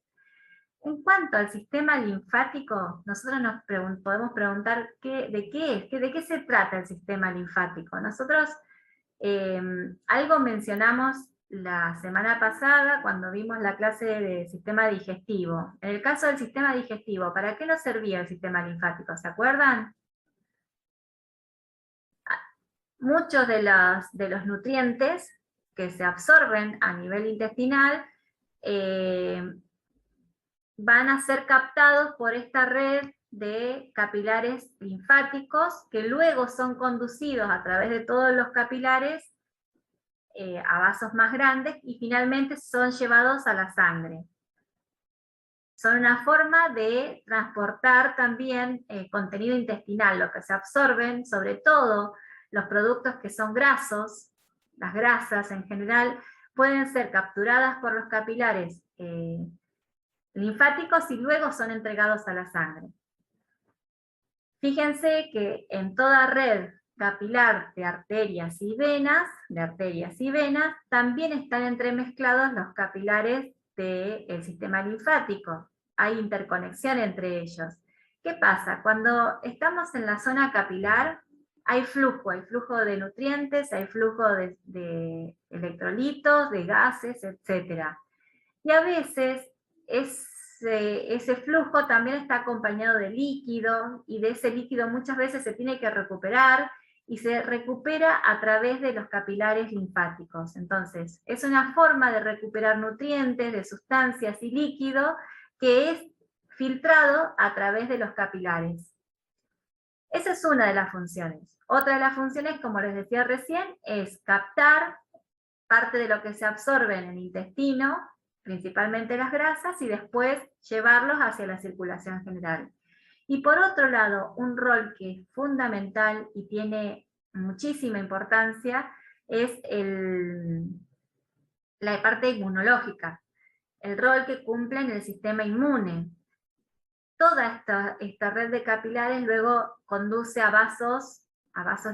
En cuanto al sistema linfático, nosotros nos podemos preguntar de qué se trata el sistema linfático. Nosotros algo mencionamos la semana pasada cuando vimos la clase de sistema digestivo. En el caso del sistema digestivo, ¿para qué nos servía el sistema linfático? ¿Se acuerdan? Muchos de los nutrientes que se absorben a nivel intestinal van a ser captados por esta red de capilares linfáticos que luego son conducidos a través de todos los capilares a vasos más grandes y finalmente son llevados a la sangre. Son una forma de transportar también contenido intestinal, lo que se absorben, sobre todo los productos que son grasos, las grasas en general, pueden ser capturadas por los capilares linfáticos y luego son entregados a la sangre. Fíjense que en toda red capilar de arterias y venas, también están entremezclados los capilares del sistema linfático. Hay interconexión entre ellos. ¿Qué pasa? Cuando estamos en la zona capilar, hay flujo de nutrientes, hay flujo de electrolitos, de gases, etc. Y a veces ese flujo también está acompañado de líquido, y de ese líquido muchas veces se tiene que recuperar, y se recupera a través de los capilares linfáticos. Entonces, es una forma de recuperar nutrientes, de sustancias y líquido, que es filtrado a través de los capilares. Esa es una de las funciones. Otra de las funciones, como les decía recién, es captar parte de lo que se absorbe en el intestino, principalmente las grasas, y después llevarlos hacia la circulación general. Y por otro lado, un rol que es fundamental y tiene muchísima importancia es la parte inmunológica, el rol que cumple en el sistema inmune. Toda esta red de capilares luego conduce a vasos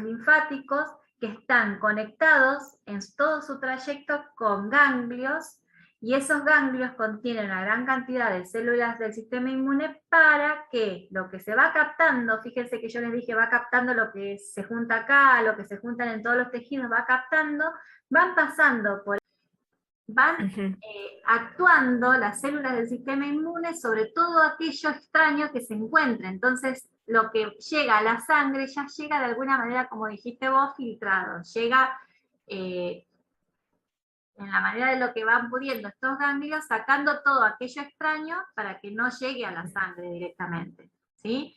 linfáticos que están conectados en todo su trayecto con ganglios, y esos ganglios contienen una gran cantidad de células del sistema inmune para que lo que se va captando, fíjense que yo les dije, va captando lo que se junta acá, lo que se juntan en todos los tejidos, va captando, van pasando por... Van actuando las células del sistema inmune sobre todo aquello extraño que se encuentra. Entonces, lo que llega a la sangre ya llega de alguna manera, como dijiste vos, filtrado. Llega en la manera de lo que van pudiendo estos ganglios, sacando todo aquello extraño para que no llegue a la sangre directamente, ¿sí?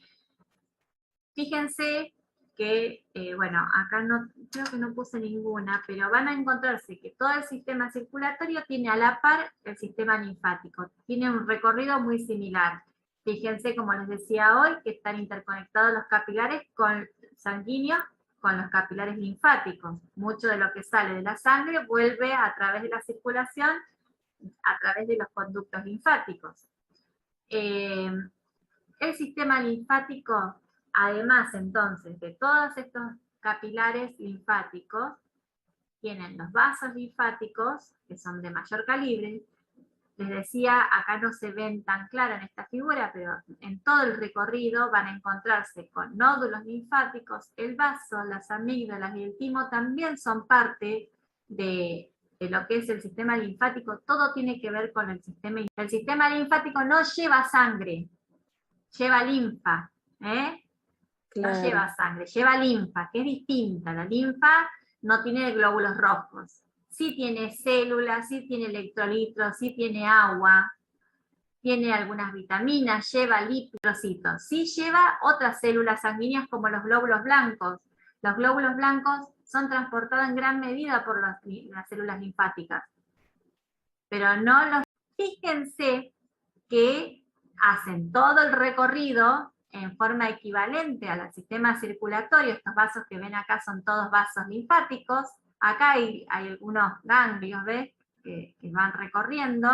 Fíjense que, bueno, acá no, creo que no puse ninguna, pero van a encontrarse que todo el sistema circulatorio tiene a la par el sistema linfático, tiene un recorrido muy similar. Fíjense, como les decía hoy, que están interconectados los capilares sanguíneos con los capilares linfáticos. Mucho de lo que sale de la sangre vuelve a través de la circulación, a través de los conductos linfáticos. El sistema linfático, además entonces de todos estos capilares linfáticos, tienen los vasos linfáticos, que son de mayor calibre. Les decía, acá no se ven tan claro en esta figura, pero en todo el recorrido van a encontrarse con nódulos linfáticos. El vaso, las amígdalas y el timo también son parte de lo que es el sistema linfático. Todo tiene que ver con el sistema. El sistema linfático no lleva sangre, lleva linfa, ¿eh? No
Claro.
lleva sangre, lleva linfa, que es distinta. La linfa no tiene glóbulos rojos. Sí tiene células, sí tiene electrolitos, sí tiene agua, tiene algunas vitaminas, lleva lípidos, sí lleva otras células sanguíneas como los glóbulos blancos. Los glóbulos blancos son transportados en gran medida por las células linfáticas. Pero no los... Fíjense que hacen todo el recorrido en forma equivalente al sistema circulatorio. Estos vasos que ven acá son todos vasos linfáticos. Acá hay algunos ganglios, ¿ves? Que van recorriendo,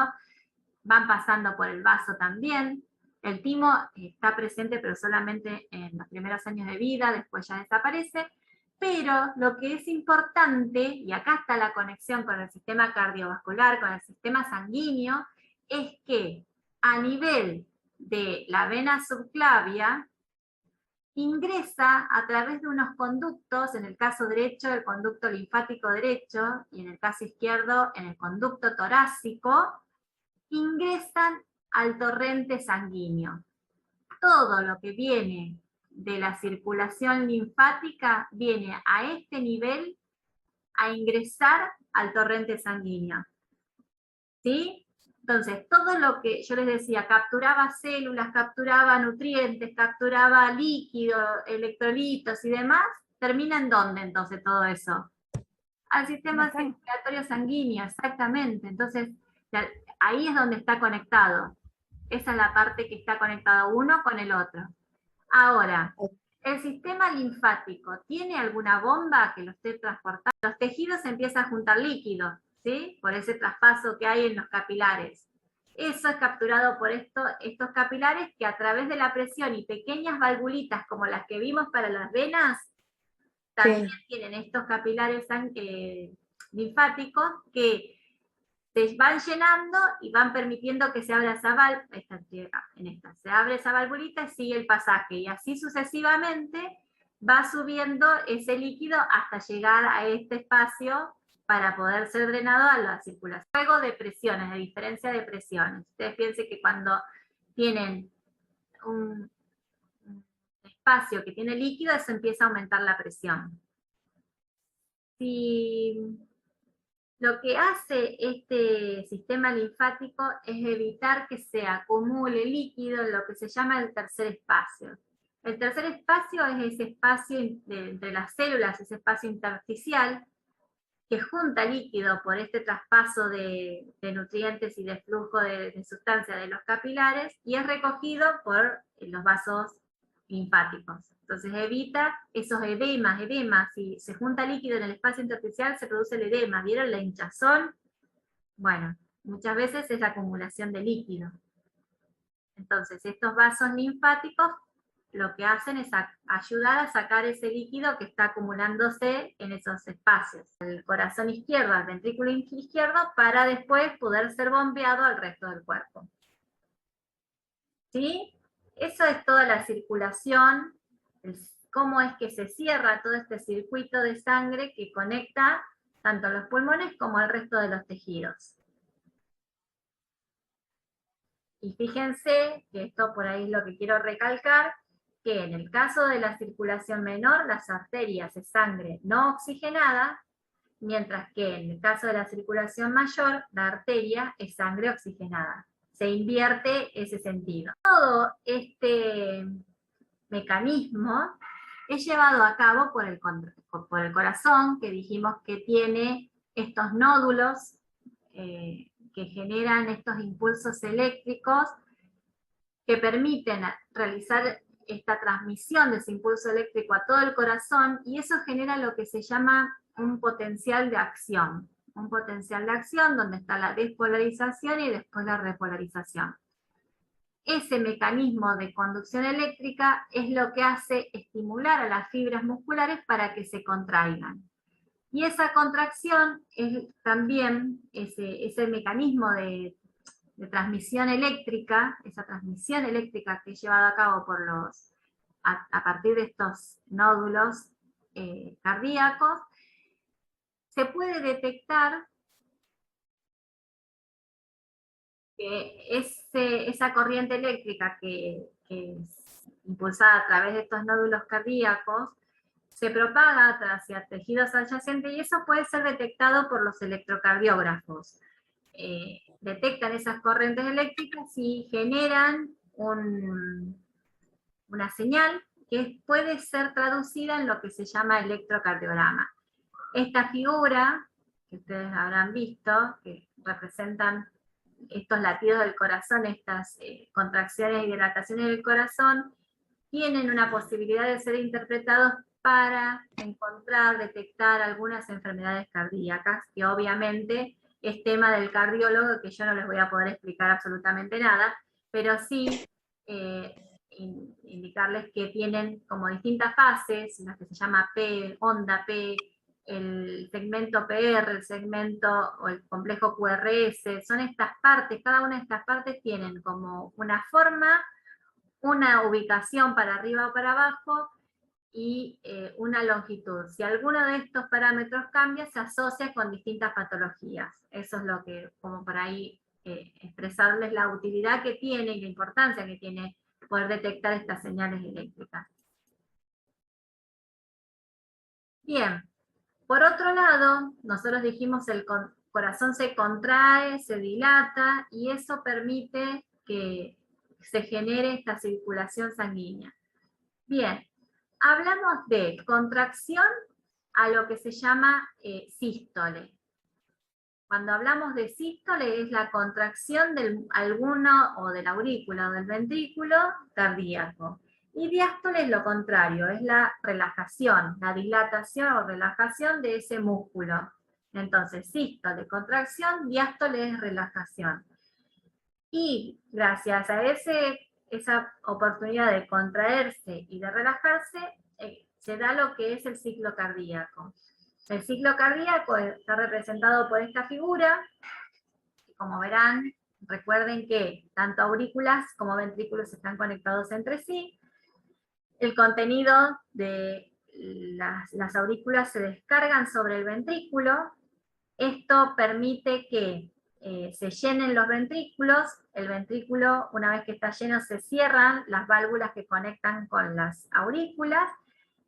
van pasando por el vaso también. El timo está presente, pero solamente en los primeros años de vida, después ya desaparece. Pero lo que es importante, y acá está la conexión con el sistema cardiovascular, con el sistema sanguíneo, es que a nivel de la vena subclavia, ingresa a través de unos conductos, en el caso derecho, el conducto linfático derecho, y en el caso izquierdo, en el conducto torácico, ingresan al torrente sanguíneo. Todo lo que viene de la circulación linfática viene a este nivel a ingresar al torrente sanguíneo. ¿Sí? Entonces, todo lo que yo les decía, capturaba células, capturaba nutrientes, capturaba líquido, electrolitos y demás, ¿termina en dónde entonces todo eso? Al sistema circulatorio sanguíneo, exactamente. Entonces, ahí es donde está conectado. Esa es la parte que está conectado uno con el otro. Ahora, ¿el sistema linfático tiene alguna bomba que lo esté transportando? Los tejidos empiezan a juntar líquido, ¿sí? Por ese traspaso que hay en los capilares. Eso es capturado por estos capilares que a través de la presión y pequeñas valvulitas como las que vimos para las venas, también tienen estos capilares linfáticos que se van llenando y van permitiendo que se abra esa se abre esa valvulita y sigue el pasaje, y así sucesivamente va subiendo ese líquido hasta llegar a este espacio para poder ser drenado a la circulación. Juego de presiones, de diferencia de presiones. Ustedes piensen que cuando tienen un espacio que tiene líquido, eso empieza a aumentar la presión. Si lo que hace este sistema linfático es evitar que se acumule líquido en lo que se llama el tercer espacio. El tercer espacio es ese espacio entre las células, ese espacio intersticial, que junta líquido por este traspaso de nutrientes y de flujo de sustancia de los capilares, y es recogido por los vasos linfáticos. Entonces evita esos edemas. Si se junta líquido en el espacio intersticial se produce el edema. ¿Vieron la hinchazón? Bueno, muchas veces es la acumulación de líquido. Entonces estos vasos linfáticos lo que hacen es ayudar a sacar ese líquido que está acumulándose en esos espacios. El corazón izquierdo, el ventrículo izquierdo, para después poder ser bombeado al resto del cuerpo. ¿Sí? Eso es toda la circulación, cómo es que se cierra todo este circuito de sangre que conecta tanto los pulmones como al resto de los tejidos. Y fíjense, que esto por ahí es lo que quiero recalcar, que en el caso de la circulación menor, las arterias es sangre no oxigenada, mientras que en el caso de la circulación mayor, la arteria es sangre oxigenada. Se invierte ese sentido. Todo este mecanismo es llevado a cabo por el corazón, que dijimos que tiene estos nódulos que generan estos impulsos eléctricos que permiten realizar esta transmisión de ese impulso eléctrico a todo el corazón, y eso genera lo que se llama un potencial de acción. Un potencial de acción donde está la despolarización y después la repolarización. ese mecanismo de conducción eléctrica es lo que hace estimular a las fibras musculares para que se contraigan. Y esa contracción es también ese mecanismo de transmisión eléctrica, esa transmisión eléctrica que es llevada a cabo por a partir de estos nódulos cardíacos, se puede detectar que esa corriente eléctrica que es impulsada a través de estos nódulos cardíacos se propaga hacia tejidos adyacentes y eso puede ser detectado por los electrocardiógrafos. Detectan esas corrientes eléctricas y generan una señal que puede ser traducida en lo que se llama electrocardiograma. Esta figura, que ustedes habrán visto, que representan estos latidos del corazón, estas contracciones y dilataciones del corazón, tienen una posibilidad de ser interpretados para encontrar, detectar algunas enfermedades cardíacas, que obviamente es tema del cardiólogo, que yo no les voy a poder explicar absolutamente nada, pero sí indicarles que tienen como distintas fases, una que se llama P, onda P, el segmento PR, el segmento o el complejo QRS, son estas partes, cada una de estas partes tienen como una forma, una ubicación para arriba o para abajo y una longitud. Si alguno de estos parámetros cambia, se asocia con distintas patologías. Eso es lo que, como por ahí, expresarles la utilidad que tiene y la importancia que tiene poder detectar estas señales eléctricas. Bien, por otro lado, nosotros dijimos el corazón se contrae, se dilata, y eso permite que se genere esta circulación sanguínea. Bien, hablamos de contracción a lo que se llama sístole. Cuando hablamos de sístole es la contracción de alguno o de la aurícula o del ventrículo cardíaco. Y diástole es lo contrario, es la relajación, la dilatación o relajación de ese músculo. Entonces, sístole, contracción, diástole es relajación. Y gracias a esa oportunidad de contraerse y de relajarse, se da lo que es el ciclo cardíaco. El ciclo cardíaco está representado por esta figura, y como verán, recuerden que tanto aurículas como ventrículos están conectados entre sí. El contenido de las aurículas se descargan sobre el ventrículo. Esto permite que se llenen los ventrículos. El ventrículo, una vez que está lleno, se cierran las válvulas que conectan con las aurículas,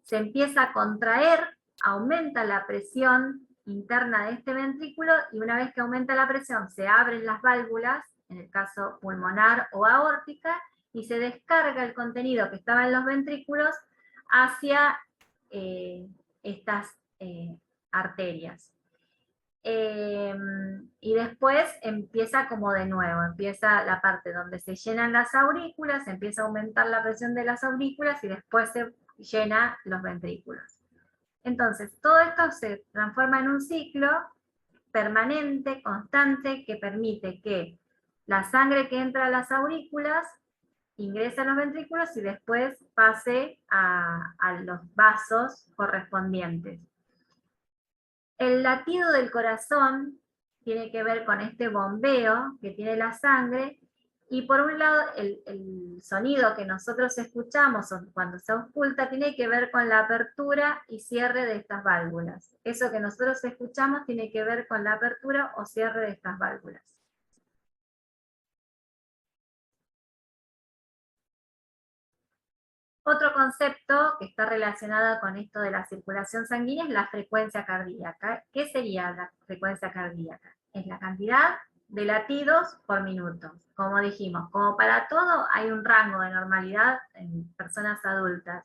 se empieza a contraer, aumenta la presión interna de este ventrículo, y una vez que aumenta la presión se abren las válvulas, en el caso pulmonar o aórtica, y se descarga el contenido que estaba en los ventrículos hacia estas arterias. Y después empieza como de nuevo, empieza la parte donde se llenan las aurículas, empieza a aumentar la presión de las aurículas y después se llena los ventrículos. Entonces, todo esto se transforma en un ciclo permanente, constante, que permite que la sangre que entra a las aurículas ingrese a los ventrículos y después pase a los vasos correspondientes. El latido del corazón tiene que ver con este bombeo que tiene la sangre, y por un lado el sonido que nosotros escuchamos cuando se ausculta tiene que ver con la apertura y cierre de estas válvulas. Eso que nosotros escuchamos tiene que ver con la apertura o cierre de estas válvulas. Otro concepto que está relacionado con esto de la circulación sanguínea es la frecuencia cardíaca. ¿Qué sería la frecuencia cardíaca? Es la cantidad de latidos por minuto. Como dijimos, como para todo hay un rango de normalidad en personas adultas,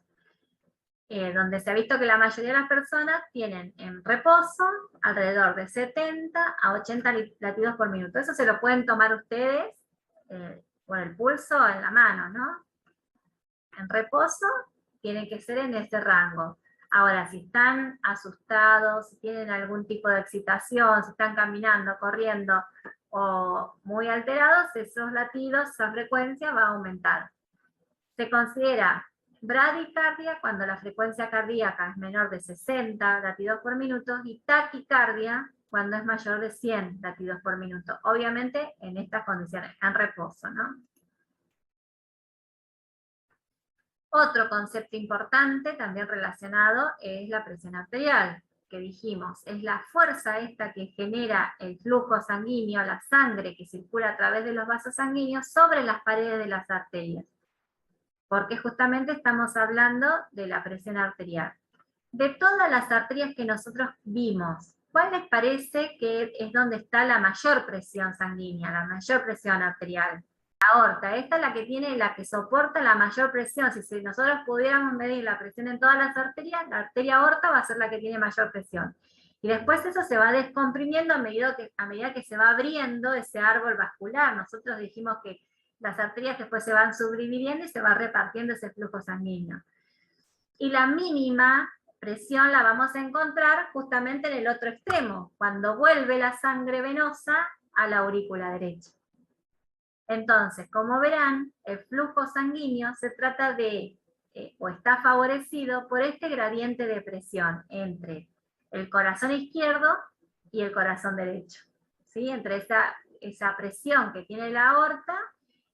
donde se ha visto que la mayoría de las personas tienen en reposo alrededor de 70 a 80 latidos por minuto. Eso se lo pueden tomar ustedes con el pulso en la mano, ¿no? En reposo tiene que ser en ese rango. Ahora, si están asustados, si tienen algún tipo de excitación, si están caminando, corriendo, o muy alterados, esos latidos, esa frecuencia va a aumentar. Se considera bradicardia cuando la frecuencia cardíaca es menor de 60 latidos por minuto y taquicardia cuando es mayor de 100 latidos por minuto. Obviamente en estas condiciones, en reposo, ¿no? Otro concepto importante también relacionado es la presión arterial, que dijimos, es la fuerza esta que genera el flujo sanguíneo, la sangre que circula a través de los vasos sanguíneos sobre las paredes de las arterias. Porque justamente estamos hablando de la presión arterial. De todas las arterias que nosotros vimos, ¿cuál les parece que es donde está la mayor presión sanguínea, la mayor presión arterial? La aorta, esta es la que tiene, la que soporta la mayor presión. Si nosotros pudiéramos medir la presión en todas las arterias, la arteria aorta va a ser la que tiene mayor presión. Y después eso se va descomprimiendo a medida que se va abriendo ese árbol vascular. Nosotros dijimos que las arterias después se van subdividiendo y se va repartiendo ese flujo sanguíneo. Y la mínima presión la vamos a encontrar justamente en el otro extremo, cuando vuelve la sangre venosa a la aurícula derecha. Entonces, como verán, el flujo sanguíneo se trata de, o está favorecido por este gradiente de presión entre el corazón izquierdo y el corazón derecho, ¿sí? Entre esa presión que tiene la aorta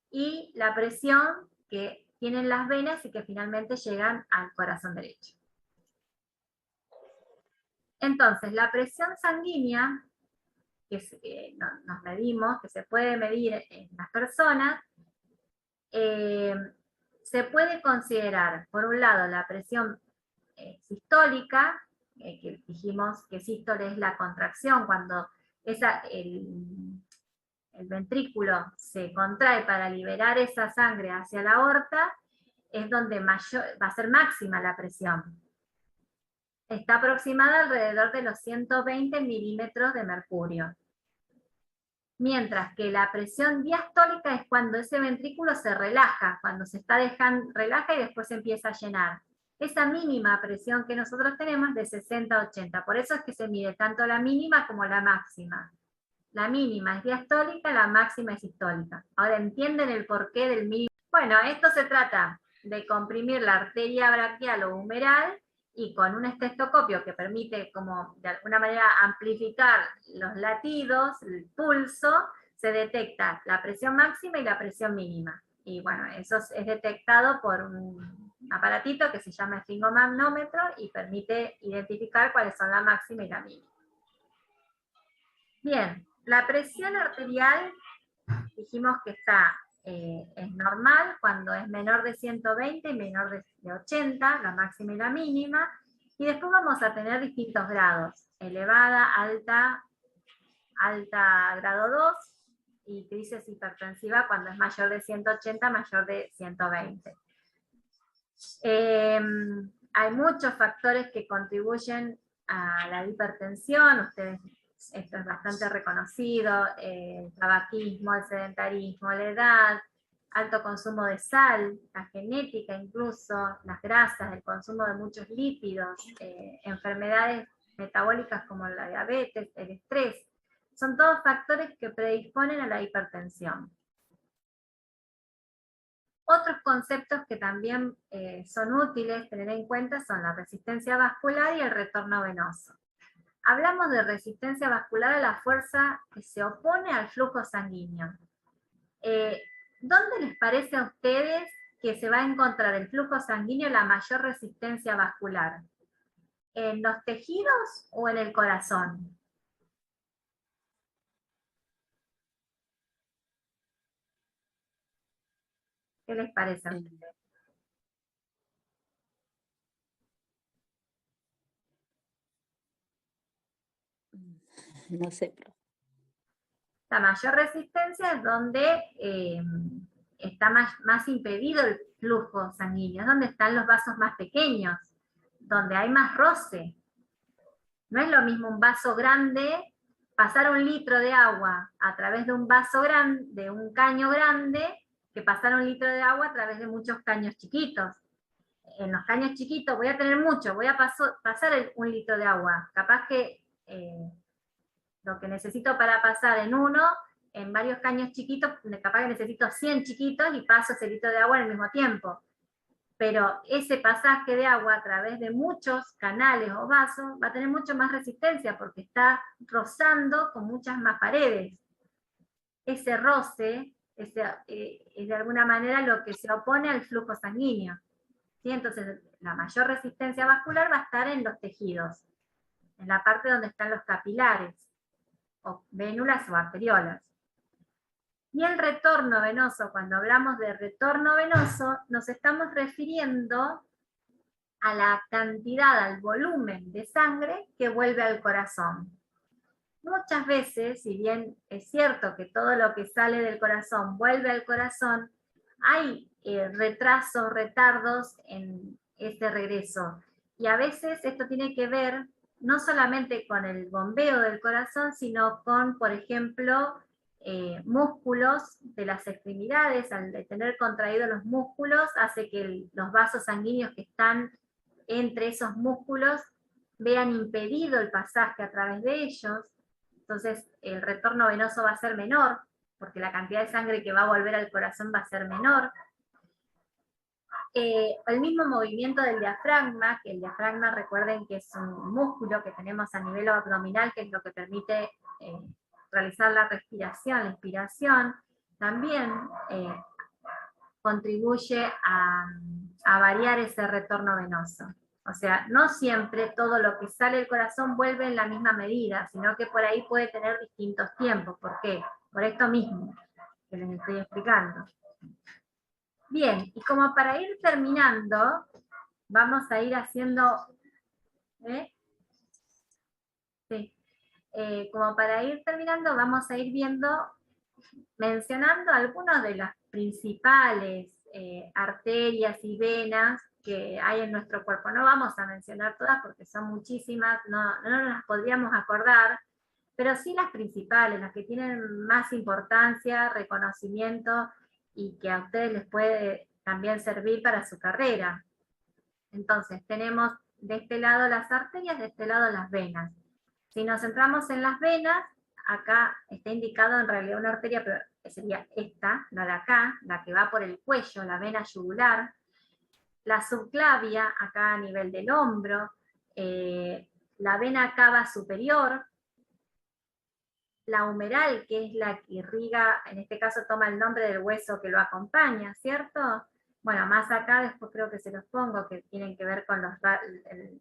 y la presión que tienen las venas y que finalmente llegan al corazón derecho. Entonces, la presión sanguínea que nos medimos, que se puede medir en las personas, se puede considerar, por un lado, la presión sistólica, que dijimos que sístole es la contracción, cuando el ventrículo se contrae para liberar esa sangre hacia la aorta, es donde va a ser máxima la presión. Está aproximada alrededor de los 120 milímetros de mercurio. Mientras que la presión diastólica es cuando ese ventrículo se relaja, cuando se está dejando, relaja y después se empieza a llenar. Esa mínima presión que nosotros tenemos es de 60 a 80, por eso es que se mide tanto la mínima como la máxima. La mínima es diastólica, la máxima es sistólica. Ahora, ¿entienden el porqué del mínimo? Bueno, esto se trata de comprimir la arteria braquial o humeral y con un estetoscopio que permite, como de alguna manera, amplificar los latidos, el pulso, se detecta la presión máxima y la presión mínima. Y bueno, eso es detectado por un aparatito que se llama esfingomanómetro y permite identificar cuáles son la máxima y la mínima. Bien, la presión arterial, dijimos que es normal cuando es menor de 120 y menor de 80, la máxima y la mínima, y después vamos a tener distintos grados, elevada, alta, grado 2, y crisis hipertensiva cuando es mayor de 180, mayor de 120. Hay muchos factores que contribuyen a la hipertensión, esto es bastante reconocido, el tabaquismo, el sedentarismo, la edad, alto consumo de sal, la genética incluso, las grasas, el consumo de muchos lípidos, enfermedades metabólicas como la diabetes, el estrés, son todos factores que predisponen a la hipertensión. Otros conceptos que también son útiles tener en cuenta son la resistencia vascular y el retorno venoso. Hablamos de resistencia vascular a la fuerza que se opone al flujo sanguíneo. ¿Dónde les parece a ustedes que se va a encontrar el flujo sanguíneo la mayor resistencia vascular? ¿En los tejidos o en el corazón? ¿Qué les parece a ustedes?
No sé.
La mayor resistencia es donde está más impedido el flujo sanguíneo, es donde están los vasos más pequeños, donde hay más roce. No es lo mismo un vaso grande, pasar 1 litro de agua a través de un vaso grande, de un caño grande, que pasar 1 litro de agua a través de muchos caños chiquitos. En los caños chiquitos voy a tener mucho, voy a pasar 1 litro de agua. Capaz que lo que necesito para pasar en uno en varios caños chiquitos, capaz que necesito 100 chiquitos y paso ese litro de agua al mismo tiempo. Pero ese pasaje de agua a través de muchos canales o vasos va a tener mucho más resistencia porque está rozando con muchas más paredes. Ese roce es de alguna manera lo que se opone al flujo sanguíneo. ¿Sí? Entonces, la mayor resistencia vascular va a estar en los tejidos, en la parte donde están los capilares, o vénulas o arteriolas. Y el retorno venoso, cuando hablamos de retorno venoso, nos estamos refiriendo a la cantidad, al volumen de sangre que vuelve al corazón. Muchas veces, si bien es cierto que todo lo que sale del corazón vuelve al corazón, hay retrasos, retardos en ese regreso. Y a veces esto tiene que ver no solamente con el bombeo del corazón, sino con, por ejemplo, músculos de las extremidades. Al tener contraídos los músculos hace que los vasos sanguíneos que están entre esos músculos vean impedido el pasaje a través de ellos. Entonces el retorno venoso va a ser menor, porque la cantidad de sangre que va a volver al corazón va a ser menor. El mismo movimiento del diafragma, que el diafragma, recuerden que es un músculo que tenemos a nivel abdominal, que es lo que permite realizar la respiración, la inspiración, también contribuye a variar ese retorno venoso. O sea, no siempre todo lo que sale del corazón vuelve en la misma medida, sino que por ahí puede tener distintos tiempos. ¿Por qué? Por esto mismo que les estoy explicando. Bien, y como para ir terminando, vamos a ir haciendo... Sí. Como para ir terminando, vamos a ir viendo, mencionando algunas de las principales arterias y venas que hay en nuestro cuerpo. No vamos a mencionar todas porque son muchísimas, no nos las podríamos acordar, pero sí las principales, las que tienen más importancia, reconocimiento y que a ustedes les puede también servir para su carrera. Entonces, tenemos de este lado las arterias, de este lado las venas. Si nos centramos en las venas, acá está indicado en realidad una arteria, pero sería esta, la de acá, la que va por el cuello, la vena yugular, la subclavia, acá a nivel del hombro, la vena cava superior, la humeral, que es la que irriga, en este caso toma el nombre del hueso que lo acompaña, ¿cierto? Bueno, más acá después creo que se los pongo, que tienen que ver con los el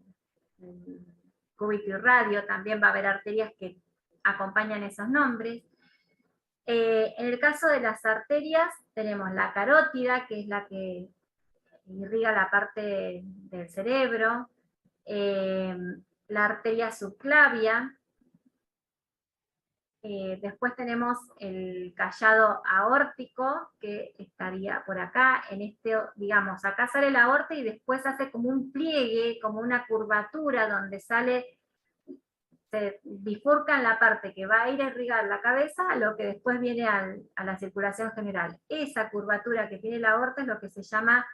cúbito y radio, también va a haber arterias que acompañan esos nombres. En el caso de las arterias, tenemos la carótida, que es la que irriga la parte del cerebro, la arteria subclavia, después tenemos el callado aórtico, que estaría por acá, en este, digamos, acá sale la aorta y después hace como un pliegue, como una curvatura, donde sale, se bifurca en la parte que va a ir a irrigar la cabeza, a lo que después viene a la circulación general. Esa curvatura que tiene la aorta es lo que se llama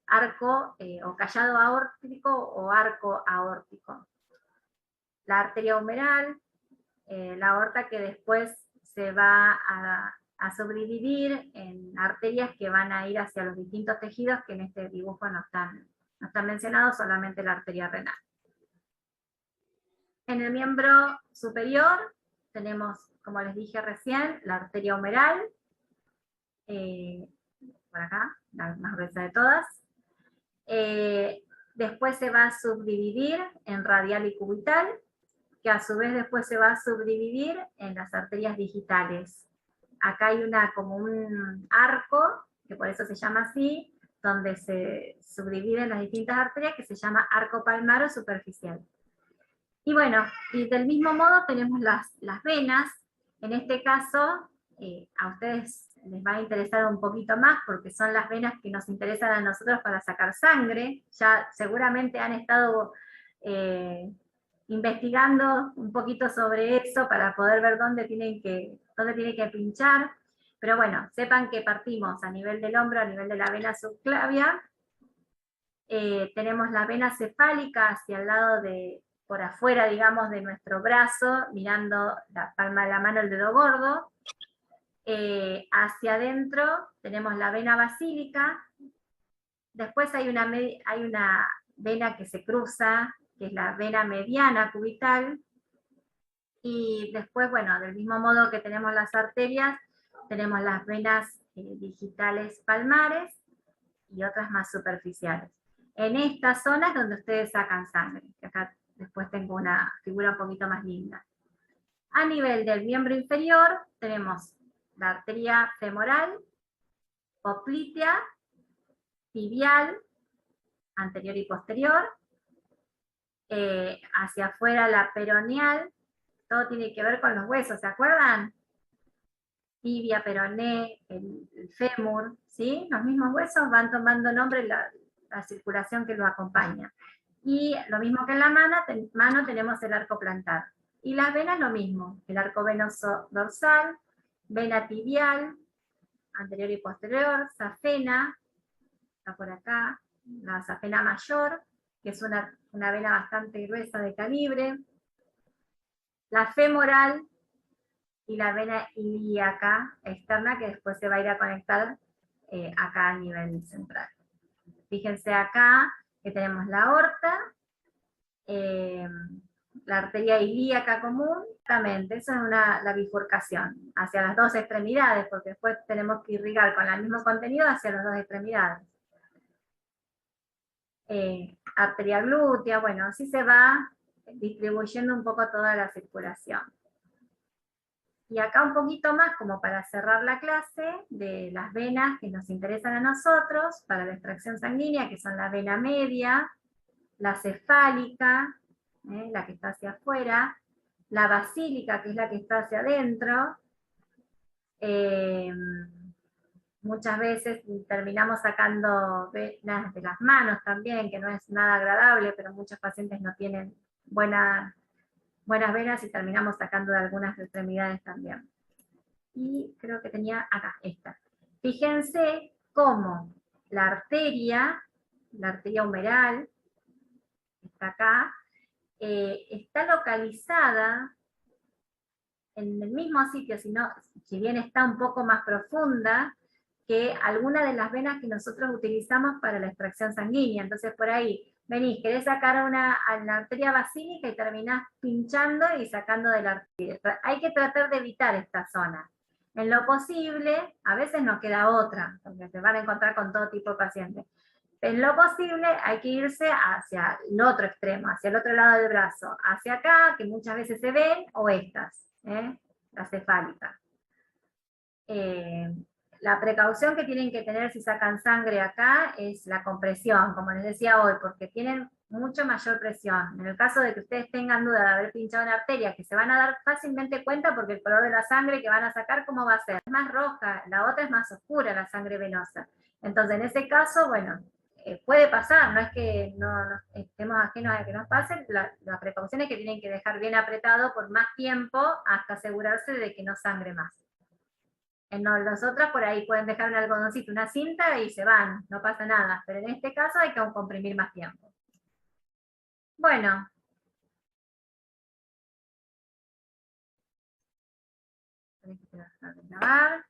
arco o callado aórtico o arco aórtico. La arteria humeral, la aorta que después se va a subdividir en arterias que van a ir hacia los distintos tejidos que en este dibujo no están mencionados, solamente la arteria renal. En el miembro superior tenemos, como les dije recién, la arteria humeral, por acá, la más gruesa de todas. Después se va a subdividir en radial y cubital, que a su vez después se va a subdividir en las arterias digitales. Acá hay como un arco, que por eso se llama así, donde se subdividen las distintas arterias, que se llama arco palmar o superficial. Y bueno, y del mismo modo tenemos las venas. En este caso, a ustedes les va a interesar un poquito más, porque son las venas que nos interesan a nosotros para sacar sangre. Ya seguramente han estado investigando un poquito sobre eso para poder ver dónde tienen que pinchar. Pero bueno, sepan que partimos a nivel del hombro, a nivel de la vena subclavia. Tenemos la vena cefálica hacia el lado por afuera, digamos, de nuestro brazo, mirando la palma de la mano, el dedo gordo. Hacia adentro tenemos la vena basílica, después hay una vena que se cruza, que es la vena mediana cubital, y después, bueno, del mismo modo que tenemos las arterias, tenemos las venas digitales palmares y otras más superficiales. En esta zona es donde ustedes sacan sangre, que acá después tengo una figura un poquito más linda. A nivel del miembro inferior tenemos la arteria femoral, poplitea, tibial, anterior y posterior, hacia afuera la peroneal, todo tiene que ver con los huesos, ¿se acuerdan? Tibia, peroné, el fémur, ¿sí? Los mismos huesos van tomando nombre la circulación que lo acompaña. Y lo mismo que en la mano tenemos el arco plantar. Y las venas lo mismo, el arco venoso dorsal, vena tibial, anterior y posterior, safena, está por acá, la safena mayor, que es una vena bastante gruesa de calibre, la femoral y la vena ilíaca externa, que después se va a ir a conectar acá a nivel central. Fíjense acá que tenemos la aorta, la arteria ilíaca común, exactamente, eso es la bifurcación, hacia las dos extremidades, porque después tenemos que irrigar con el mismo contenido hacia las dos extremidades. Arteria glútea, bueno, así se va distribuyendo un poco toda la circulación. Y acá un poquito más, como para cerrar la clase, de las venas que nos interesan a nosotros, para la extracción sanguínea, que son la vena media, la cefálica, la que está hacia afuera, la basílica, que es la que está hacia adentro. Muchas veces terminamos sacando venas de las manos también, que no es nada agradable, pero muchos pacientes no tienen buenas venas y terminamos sacando de algunas extremidades también. Y creo que tenía acá, esta. Fíjense cómo la arteria humeral, está acá, está localizada en el mismo sitio, si bien está un poco más profunda que alguna de las venas que nosotros utilizamos para la extracción sanguínea. Entonces por ahí venís, querés sacar a la arteria basílica y terminás pinchando y sacando de la arteria. Hay que tratar de evitar esta zona. En lo posible, a veces nos queda otra, porque se van a encontrar con todo tipo de pacientes. En lo posible hay que irse hacia el otro extremo, hacia el otro lado del brazo, hacia acá, que muchas veces se ven, o estas, la cefálica. La precaución que tienen que tener si sacan sangre acá es la compresión, como les decía hoy, porque tienen mucho mayor presión. En el caso de que ustedes tengan duda de haber pinchado una arteria, que se van a dar fácilmente cuenta porque el color de la sangre que van a sacar, ¿cómo va a ser? Es más roja, la otra es más oscura, la sangre venosa. Entonces, en ese caso, bueno, puede pasar, no es que no estemos ajenos a que nos pase, la precaución es que tienen que dejar bien apretado por más tiempo hasta asegurarse de que no sangre más. En los otros por ahí pueden dejar un algodoncito, una cinta y se van, no pasa nada, pero en este caso hay que comprimir más tiempo. Bueno. Tenés que dejar de grabar.